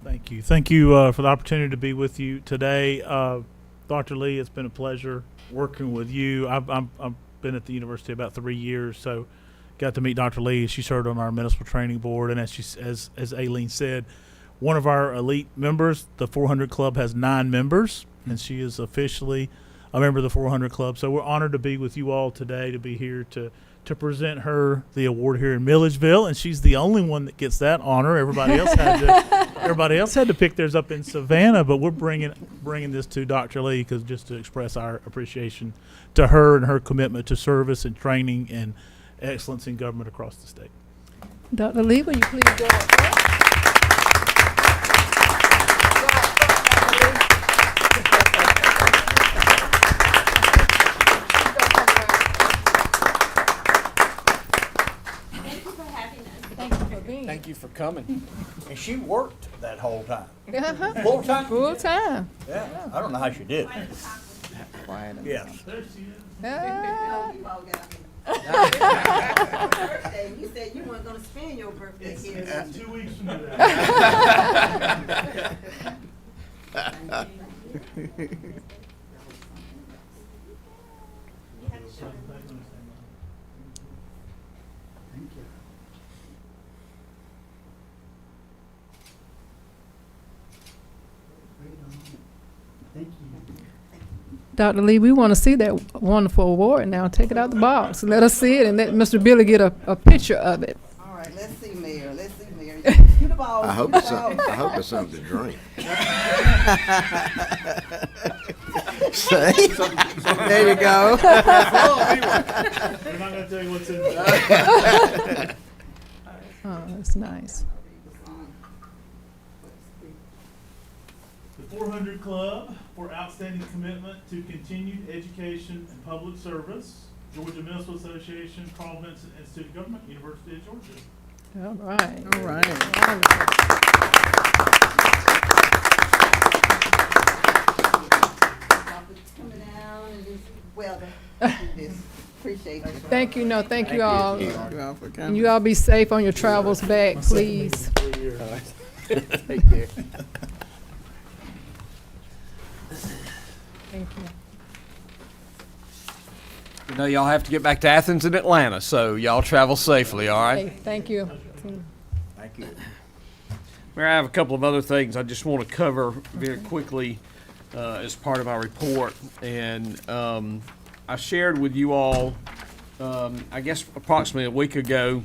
Thank you. Thank you for the opportunity to be with you today. Dr. Lee, it's been a pleasure working with you. I've been at the university about 3 years, so got to meet Dr. Lee. She served on our municipal training board, and as Aileen said, one of our elite members. The 400 Club has 9 members, and she is officially a member of the 400 Club. So we're honored to be with you all today, to be here to present her the award here in Milledgeville, and she's the only one that gets that honor. Everybody else had to pick theirs up in Savannah, but we're bringing this to Dr. Lee because just to express our appreciation to her and her commitment to service and training and excellence in government across the state. Dr. Lee, will you please go up front? thank you for coming. And she worked that whole time. Uh-huh. Full time? Full time. Yeah, I don't know how she did it. Yes. Ah. Birthday, you said you weren't gonna spend your birthday here. 2 weeks from now. Dr. Lee, we want to see that wonderful award now. Take it out the box. Let us see it and let Mr. Billy get a picture of it. All right, let's see, Mayor, let's see, Mayor. You the ball. I hope it's something, I hope it's something to drink. See? There you go. We're not gonna tell you what's in there. Oh, that's nice. The 400 Club for outstanding commitment to continued education and public service. Georgia Municipal Association, Carl Vincent Institute of Government, University of Georgia. All right. All right. Coming down and this weather. This. Appreciate you. Thank you. No, thank you all. Thank you all for And coming. you all be safe on your travels back, please. Take care. Thank you. You know, y'all have to get back to Athens and Atlanta, so y'all travel safely, all right? Hey, thank you. Thank you. Mayor, I have a couple of other things I just want to cover very quickly as part of my report. And I shared with you all, I guess approximately a week ago,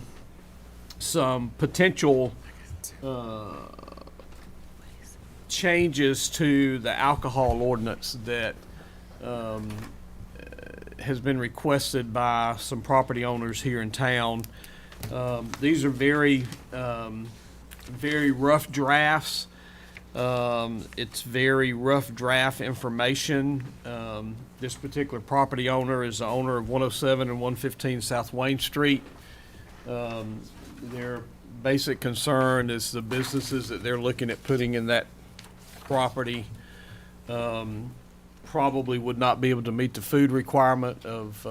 some potential changes to the alcohol ordinance that has been requested by some property owners here in town. These are very rough drafts. It's very rough draft information. This particular property owner is the owner of 107 and 115 South Wayne Street. Their basic concern is the businesses that they're looking at putting in that property probably would not be able to meet the food requirement of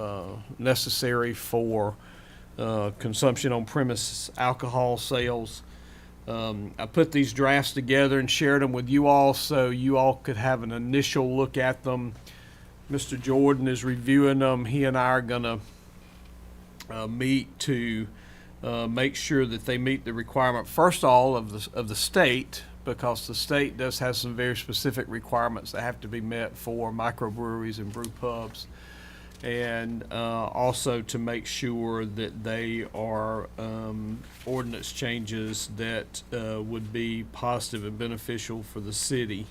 necessary for consumption on premise alcohol sales. I put these drafts together and shared them with you all so you all could have an initial look at them. Mr. Jordan is reviewing them. He and I are going to meet to make sure that they meet the requirement, first of all, of the state, because the state does have some very specific requirements that have to be met for microbreweries and brew pubs, and also to make sure that they are ordinance changes that would be positive and beneficial for the city.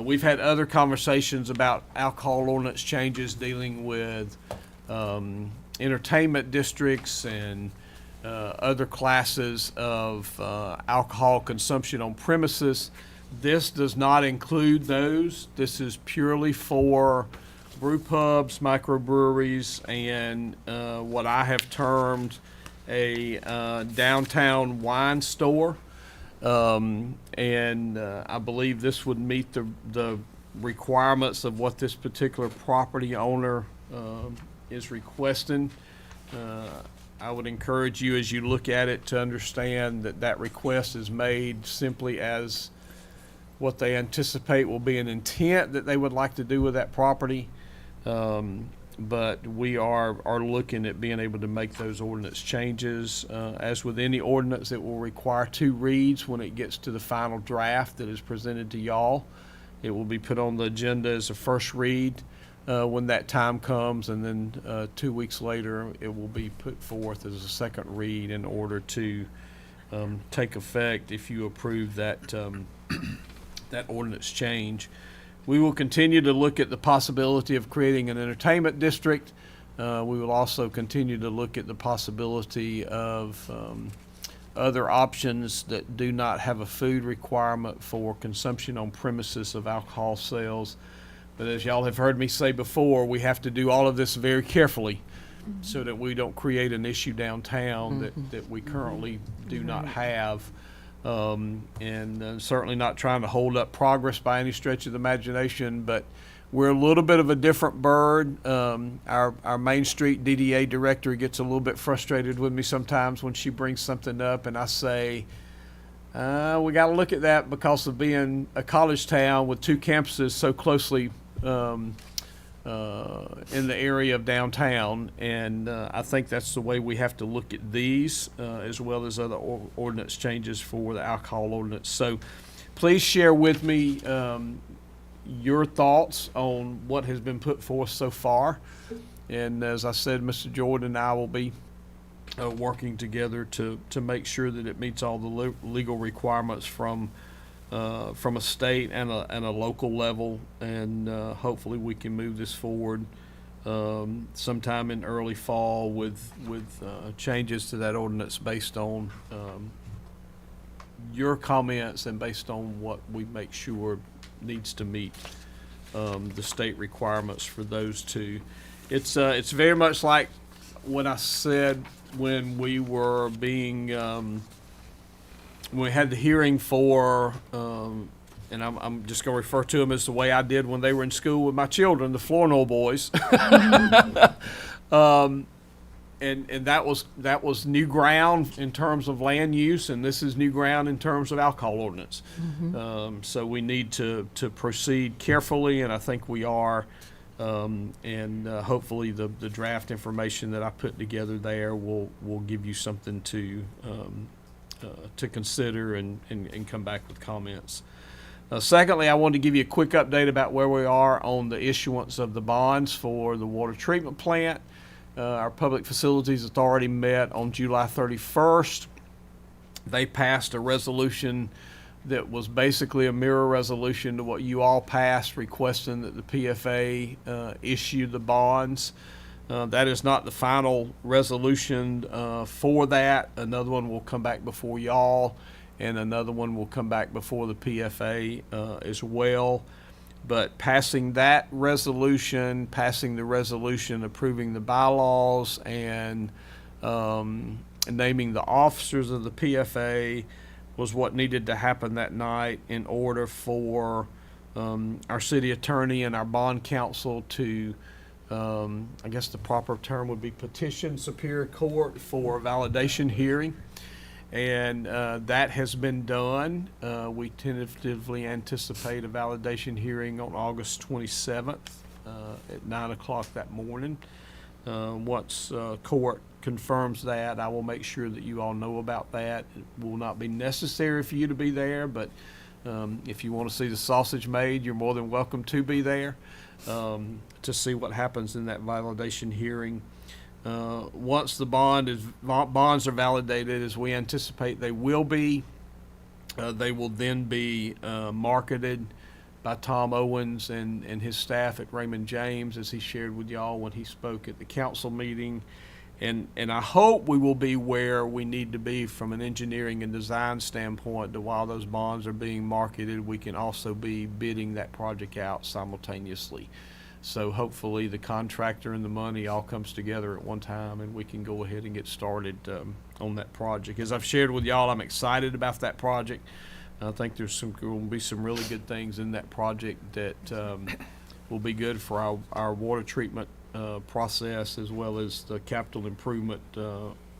We've had other conversations about alcohol ordinance changes dealing with entertainment districts and other classes of alcohol consumption on premises. This does not include those. This is purely for brew pubs, microbreweries, and what I have termed a downtown wine store. And I believe this would meet the requirements of what this particular property owner is requesting. I would encourage you, as you look at it, to understand that that request is made simply as what they anticipate will be an intent that they would like to do with that property. But we are looking at being able to make those ordinance changes. As with any ordinance, it will require 2 reads when it gets to the final draft that is presented to y'all. It will be put on the agenda as a first read when that time comes, and then 2 weeks later it will be put forth as a second read in order to take effect if you approve that that ordinance change. We will continue to look at the possibility of creating an entertainment district. We will also continue to look at the possibility of other options that do not have a food requirement for consumption on premises of alcohol sales. But as y'all have heard me say before, we have to do all of this very carefully so that we don't create an issue downtown that we currently do not have. And certainly not trying to hold up progress by any stretch of the imagination, but we're a little bit of a different bird. Our Main Street DDA director gets a little bit frustrated with me sometimes when she brings something up, and I say, we got to look at that because of being a college town with two campuses so closely in the area of downtown, and I think that's the way we have to look at these, as well as other ordinance changes for the alcohol ordinance. So please share with me your thoughts on what has been put forth so far. And as I said, Mr. Jordan and I will be working together to make sure that it meets all the legal requirements from a state and a local level, and hopefully we can move this forward sometime in early fall with changes to that ordinance based on your comments and based on what we make sure needs to meet the state requirements for those two. It's very much like what I said when we were being when we had the hearing for and I'm just going to refer to them as the way I did when they were in school with my children, the Flournoy boys. And that was new ground in terms of land use, and this is new ground in terms of alcohol ordinance. So we need to proceed carefully, and I think we are. And hopefully the draft information that I put together there will give you something to consider and come back with comments. Secondly, I wanted to give you a quick update about where we are on the issuance of the bonds for the water treatment plant. Our Public Facilities Authority met on July 31st. They passed a resolution that was basically a mirror resolution to what you all passed, requesting that the PFA issue the bonds. That is not the final resolution for that. Another one will come back before y'all, and another one will come back before the PFA as well. But passing that resolution, passing the resolution approving the bylaws, and naming the officers of the PFA was what needed to happen that night in order for our city attorney and our bond counsel to, I guess the proper term would be petition Superior Court for a validation hearing. And that has been done. We tentatively anticipate a validation hearing on August 27th at 9 o'clock that morning. Once court confirms that, I will make sure that you all know about that. It will not be necessary for you to be there, but if you want to see the sausage made, you're more than welcome to be there to see what happens in that validation hearing. Once the bonds are validated, as we anticipate they will be, they will then be marketed by Tom Owens and his staff at Raymond James, as he shared with y'all when he spoke at the council meeting. And I hope we will be where we need to be from an engineering and design standpoint, that while those bonds are being marketed, we can also be bidding that project out simultaneously. So hopefully the contractor and the money all comes together at one time, and we can go ahead and get started on that project. As I've shared with y'all, I'm excited about that project. I think there's going to be some really good things in that project that will be good for our water treatment process, as well as the capital improvement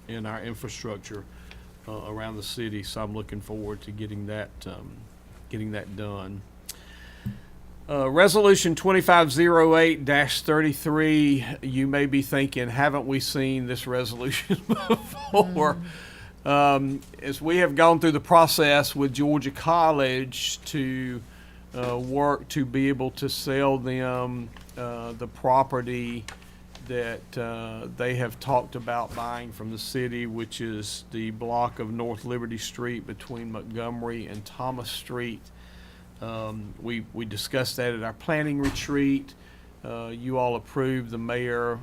in our infrastructure around the city. So I'm looking forward to getting that done. Resolution 2508-33, you may be thinking, haven't we seen this resolution before? As we have gone through the process with Georgia College to work to be able to sell them the property that they have talked about buying from the city, which is the block of North Liberty Street between Montgomery and Thomas Street. We discussed that at our planning retreat. You all approved the mayor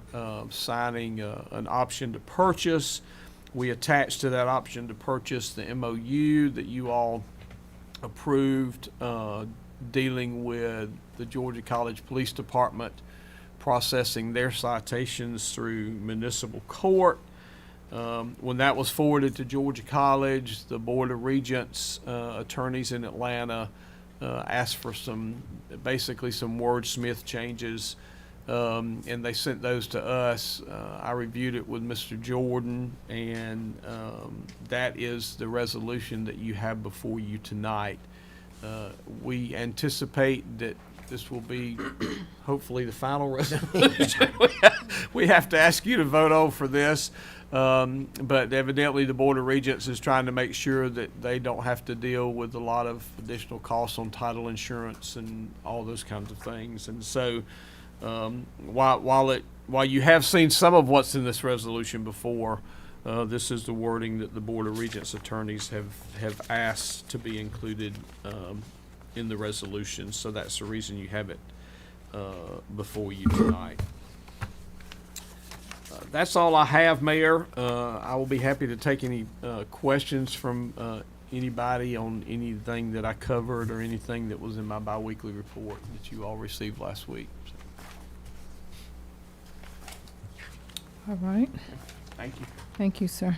signing an option to purchase. We attached to that option to purchase the MOU that you all approved dealing with the Georgia College Police Department processing their citations through municipal court. When that was forwarded to Georgia College, the Board of Regents attorneys in Atlanta asked for basically some wordsmith changes, and they sent those to us. I reviewed it with Mr. Jordan, and that is the resolution that you have before you tonight. We anticipate that this will be hopefully the final resolution we have to ask you to vote on for this. But evidently the Board of Regents is trying to make sure that they don't have to deal with a lot of additional costs on title insurance and all those kinds of things. And so while you have seen some of what's in this resolution before, this is the wording that the Board of Regents attorneys have asked to be included in the resolution. So that's the reason you have it before you tonight. That's all I have, Mayor. I will be happy to take any questions from anybody on anything that I covered or anything that was in my biweekly report that you all received last week. All right. Thank you. Thank you, sir.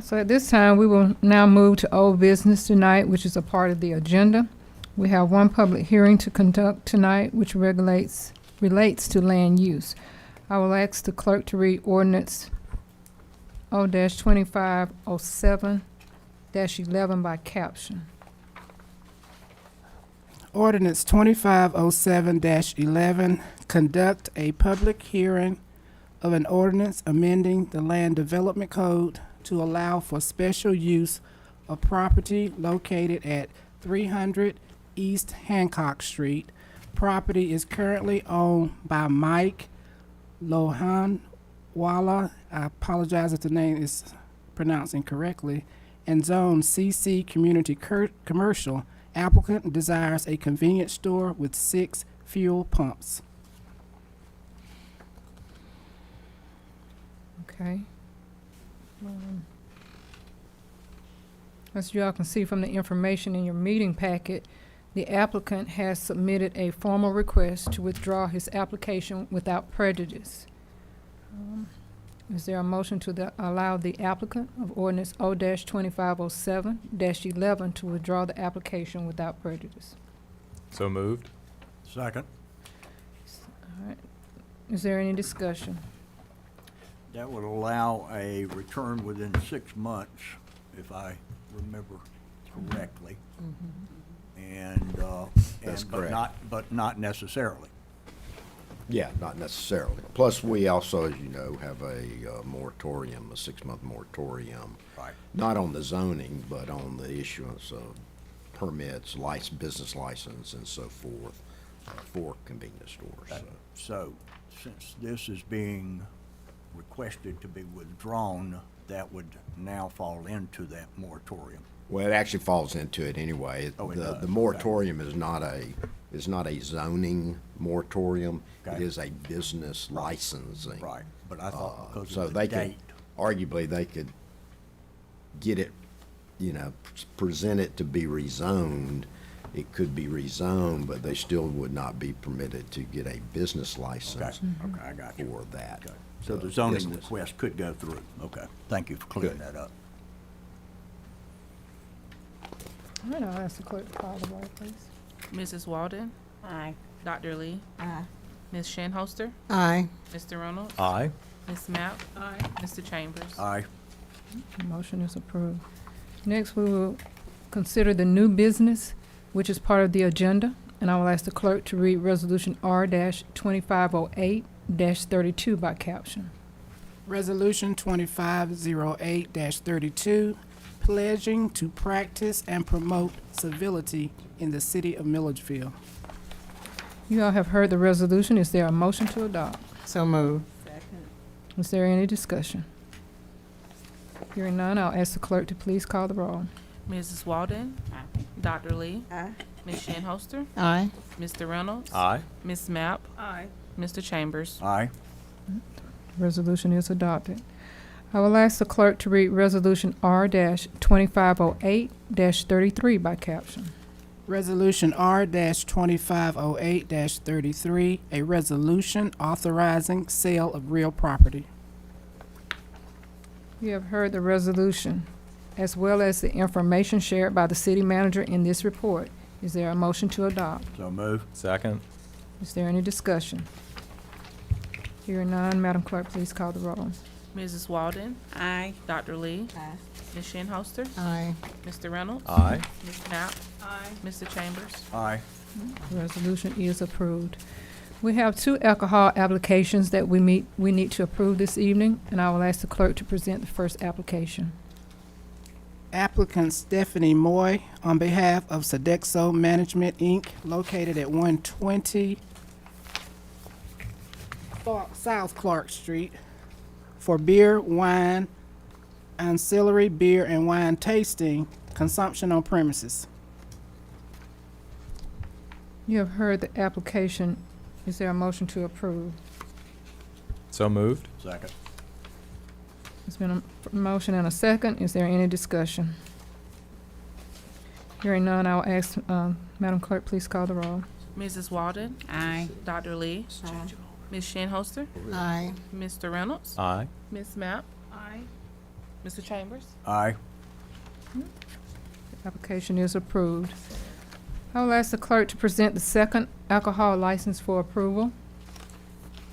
So at this time, we will now move to old business tonight, which is a part of the agenda. We have one public hearing to conduct tonight, which relates to land use. I will ask the clerk to read ordinance O-2507-11 by caption. Ordinance 2507-11, conduct a public hearing of an ordinance amending the Land Development Code to allow for special use of property located at 300 East Hancock Street. Property is currently owned by Mike Lohanwala, I apologize if the name is pronounced incorrectly, and zone CC Community Commercial. Applicant desires a convenience store with 6 fuel pumps. Okay. As you all can see from the information in your meeting packet, the applicant has submitted a formal request to withdraw his application without prejudice. Is there a motion to allow the applicant of ordinance O-2507-11 to withdraw the application without prejudice? So moved. Second. All right. Is there any discussion? That would allow a return within 6 months, if I remember correctly. That's but correct. not necessarily. Yeah, not necessarily. Plus, we also, as you know, have a moratorium, a 6-month moratorium. Right. Not on the zoning, but on the issuance of permits, business license, and so forth for convenience stores. So, since this is being requested to be withdrawn, that would now fall into that moratorium. Well, it actually falls into it anyway. Oh, it The does. moratorium is not a zoning moratorium. Okay. It is a business licensing. Right, but I thought because So of the they date. could, arguably, they could get it, present it to be rezoned. It could be rezoned, but they still would not be permitted to get a business license Okay, I got you. for that. Okay. So the zoning business. request could go through. Okay, thank you for clearing that up. All right, I'll ask the clerk to call the roll, please. Mrs. Walden, Aye. Dr. Lee, Aye. Ms. Shinholster, Aye. Mr. Reynolds, Aye. Ms. Mapp, Aye. Mr. Chambers. Aye. The motion is approved. Next, we will consider the new business, which is part of the agenda, and I will ask the clerk to read Resolution R-2508-32 by caption. Resolution 2508-32, pledging to practice and promote civility in the city of Milledgeville. You all have heard the resolution. Is there a motion to adopt? So moved. Is there any discussion? Hearing none, I'll ask the clerk to please call the roll. Mrs. Walden, Aye. Dr. Lee, Aye. Ms. Shinholster, Aye. Mr. Reynolds, Aye. Ms. Mapp, Aye. Mr. Chambers. Aye. Resolution is adopted. I will ask the clerk to read Resolution R-2508-33 by caption. Resolution R-2508-33, a resolution authorizing sale of real property. You have heard the resolution, as well as the information shared by the city manager in this report. Is there a motion to adopt? So move. Second. Is there any discussion? Hearing none, Madam Clerk, please call the roll. Mrs. Walden, Aye. Dr. Lee, Ms. Shinholster, Aye. Mr. Reynolds, Aye. Ms. Knapp, Aye. Mr. Chambers. Aye. The resolution is approved. We have 2 alcohol applications that we need to approve this evening, and I will ask the clerk to present the first application. Applicant Stephanie Moy, on behalf of Sodexo Management, Inc., located at 120 South Clark Street, for beer, wine, ancillary beer and wine tasting, consumption on premises. You have heard the application. Is there a motion to approve? So moved. Second. There's been a motion and a second. Is there any discussion? Hearing none, I will ask, Madam Clerk, please call the roll. Mrs. Walden, Aye. Dr. Lee, Ms. Shinholster, Aye. Mr. Reynolds, Aye. Ms. Mapp, Aye. Mr. Chambers. Aye. The application is approved. I will ask the clerk to present the second alcohol license for approval.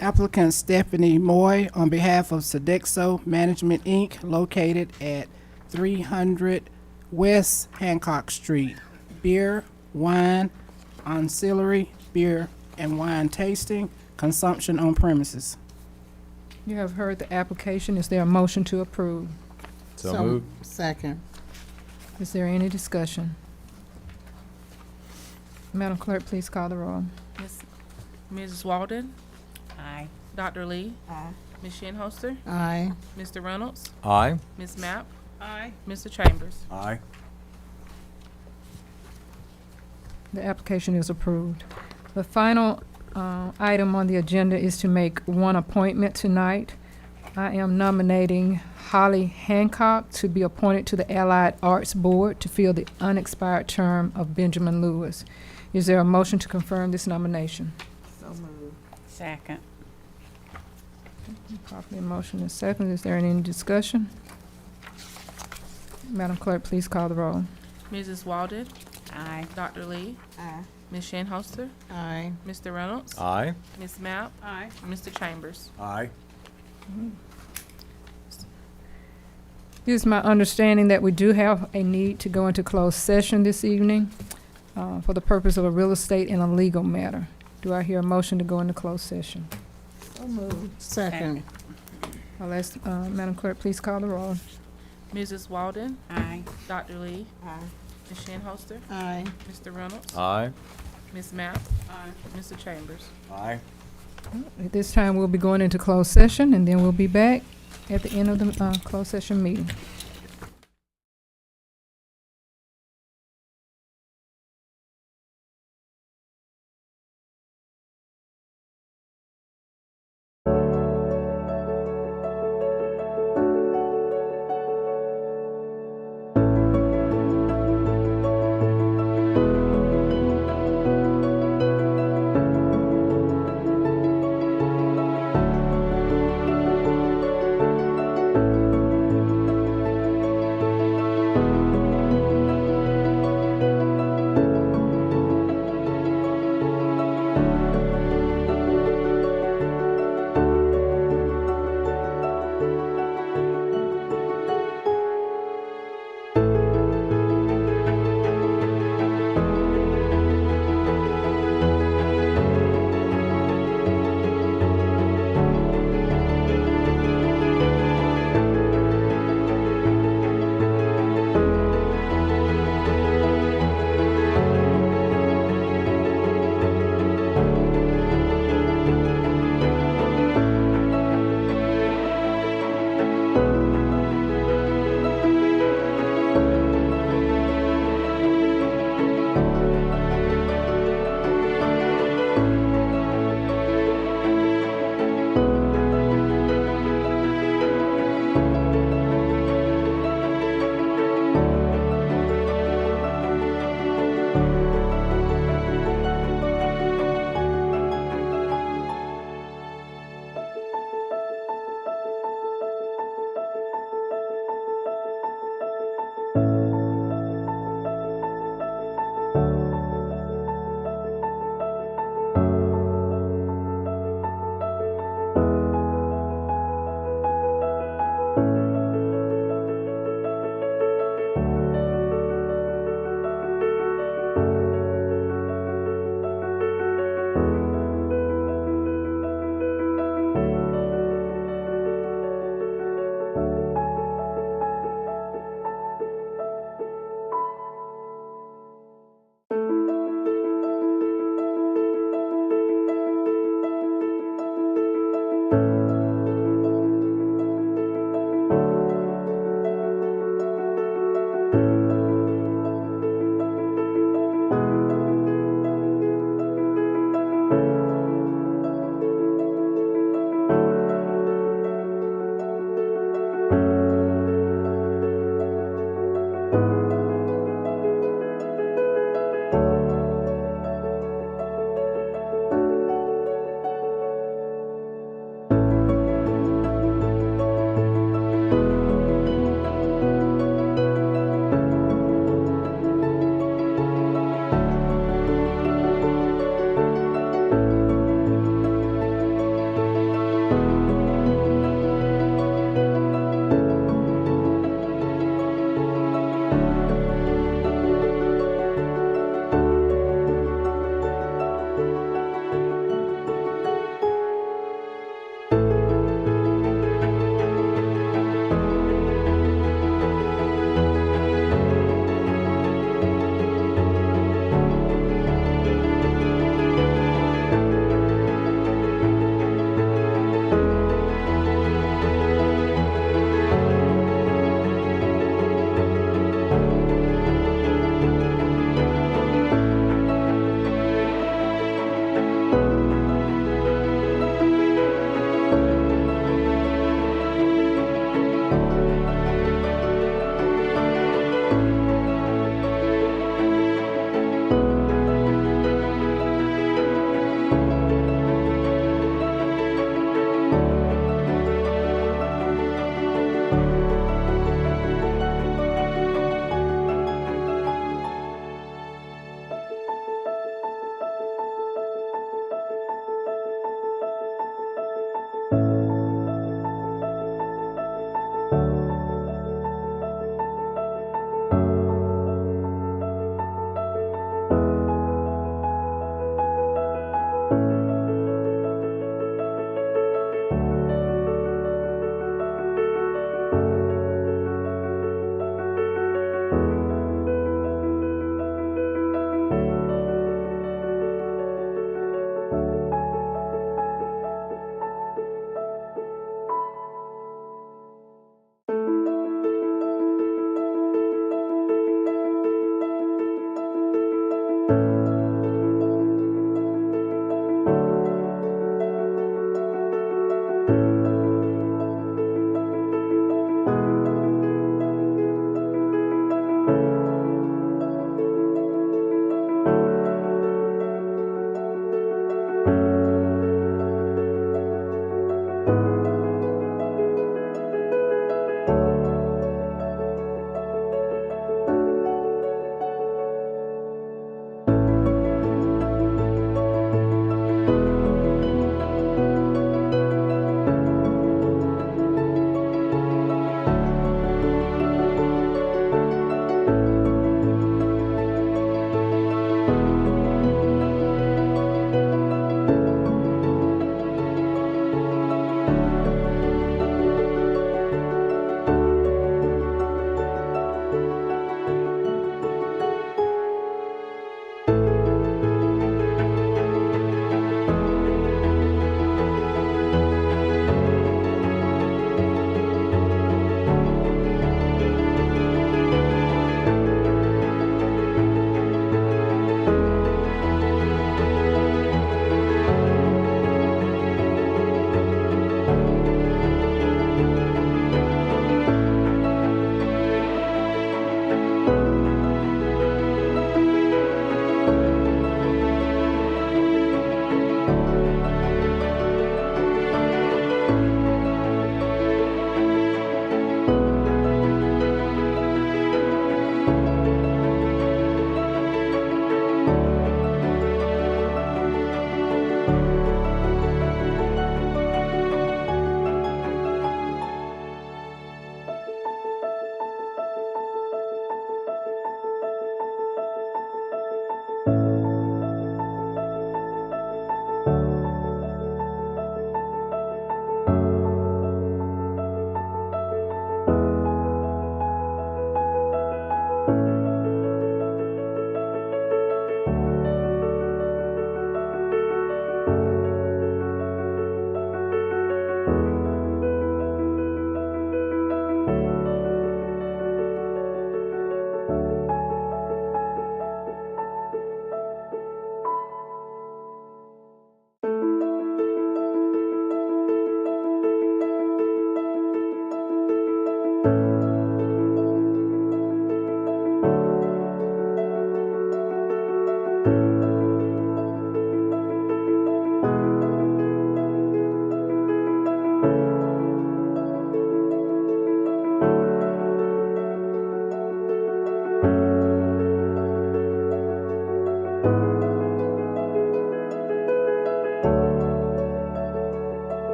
Applicant Stephanie Moy, on behalf of Sodexo Management, Inc., located at 300 West Hancock Street. Beer, wine, ancillary beer and wine tasting, consumption on premises. You have heard the application. Is there a motion to approve? So moved. Second. Is there any discussion? Madam Clerk, please call the roll. Mrs. Walden, Aye. Dr. Lee, Aye. Ms. Shinholster, Aye. Mr. Reynolds, Aye. Ms. Mapp, Aye. Mr. Chambers. Aye. The application is approved. The final item on the agenda is to make one appointment tonight. I am nominating Holly Hancock to be appointed to the Allied Arts Board to fill the unexpired term of Benjamin Lewis. Is there a motion to confirm this nomination? So moved. Second. Properly motion is second. Is there any discussion? Madam Clerk, please call the roll. Mrs. Walden, Aye. Dr. Lee, Aye. Ms. Shinholster, Aye. Mr. Reynolds, Aye. Ms. Mapp, Aye. Mr. Chambers. Aye. It is my understanding that we do have a need to go into closed session this evening for the purpose of a real estate and a legal matter. Do I hear a motion to go into closed session? So moved. Second. I'll ask, Madam Clerk, please call the roll. Mrs. Walden, Aye. Dr. Lee, Aye. Ms. Shinholster, Aye. Mr. Reynolds, Aye. Ms. Mapp, Aye. Mr. Chambers. Aye. At this time, we'll be going into closed session, and then we'll be back at the end of the closed session meeting.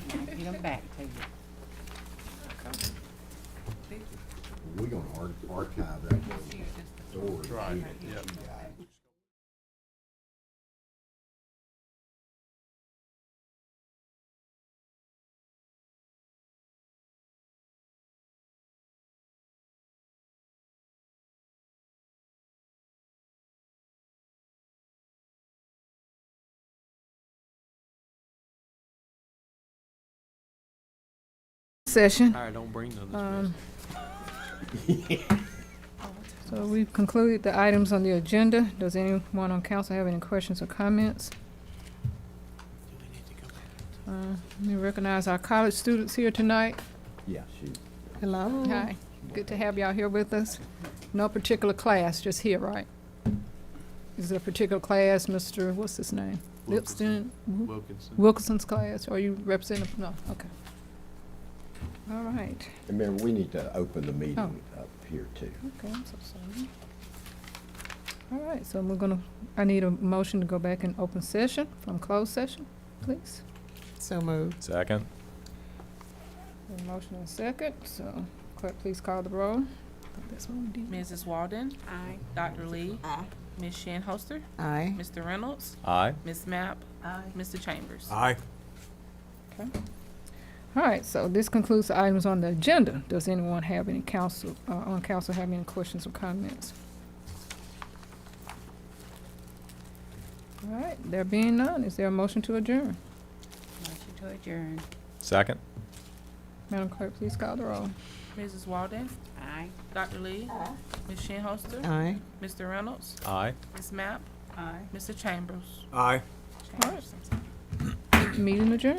Get them back to you. We're gonna archive that story. Right, yep. Session. All right, don't bring none this mess. So we've concluded the items on the agenda. Does anyone on council have any questions or comments? Let me recognize our college students here tonight. Yeah, shoot. Hello. Hi, good to have y'all here with us. No particular class, just here, right? Is there a particular class, Mr., what's his name? Wilkinson. Lipston? Wilkinson. Wilkinson's class? Are you representing? No, okay. All right. And remember, we need to open the meeting Oh. up here too. Okay, I'm so sorry. All right, so I need a motion to go back in open session from closed session, please. So moved. Second. A motion and a second, so clerk, please call the roll. That's what we did. Mrs. Walden. Aye. Dr. Lee. Aye. Ms. Shinholster. Aye. Mr. Reynolds. Aye. Ms. Mapp. Aye. Mr. Chambers. Aye. Okay. All right, so this concludes the items on the agenda. Does anyone have any on council have any questions or comments? All right, there being none, is there a motion to adjourn? Motion to adjourn. Second. Madam Clerk, please call the roll. Mrs. Walden. Aye. Dr. Lee. Ms. Shinholster. Aye. Mr. Reynolds. Aye. Ms. Mapp. Aye. Mr. Chambers. Aye. Chambers. Meeting adjourned.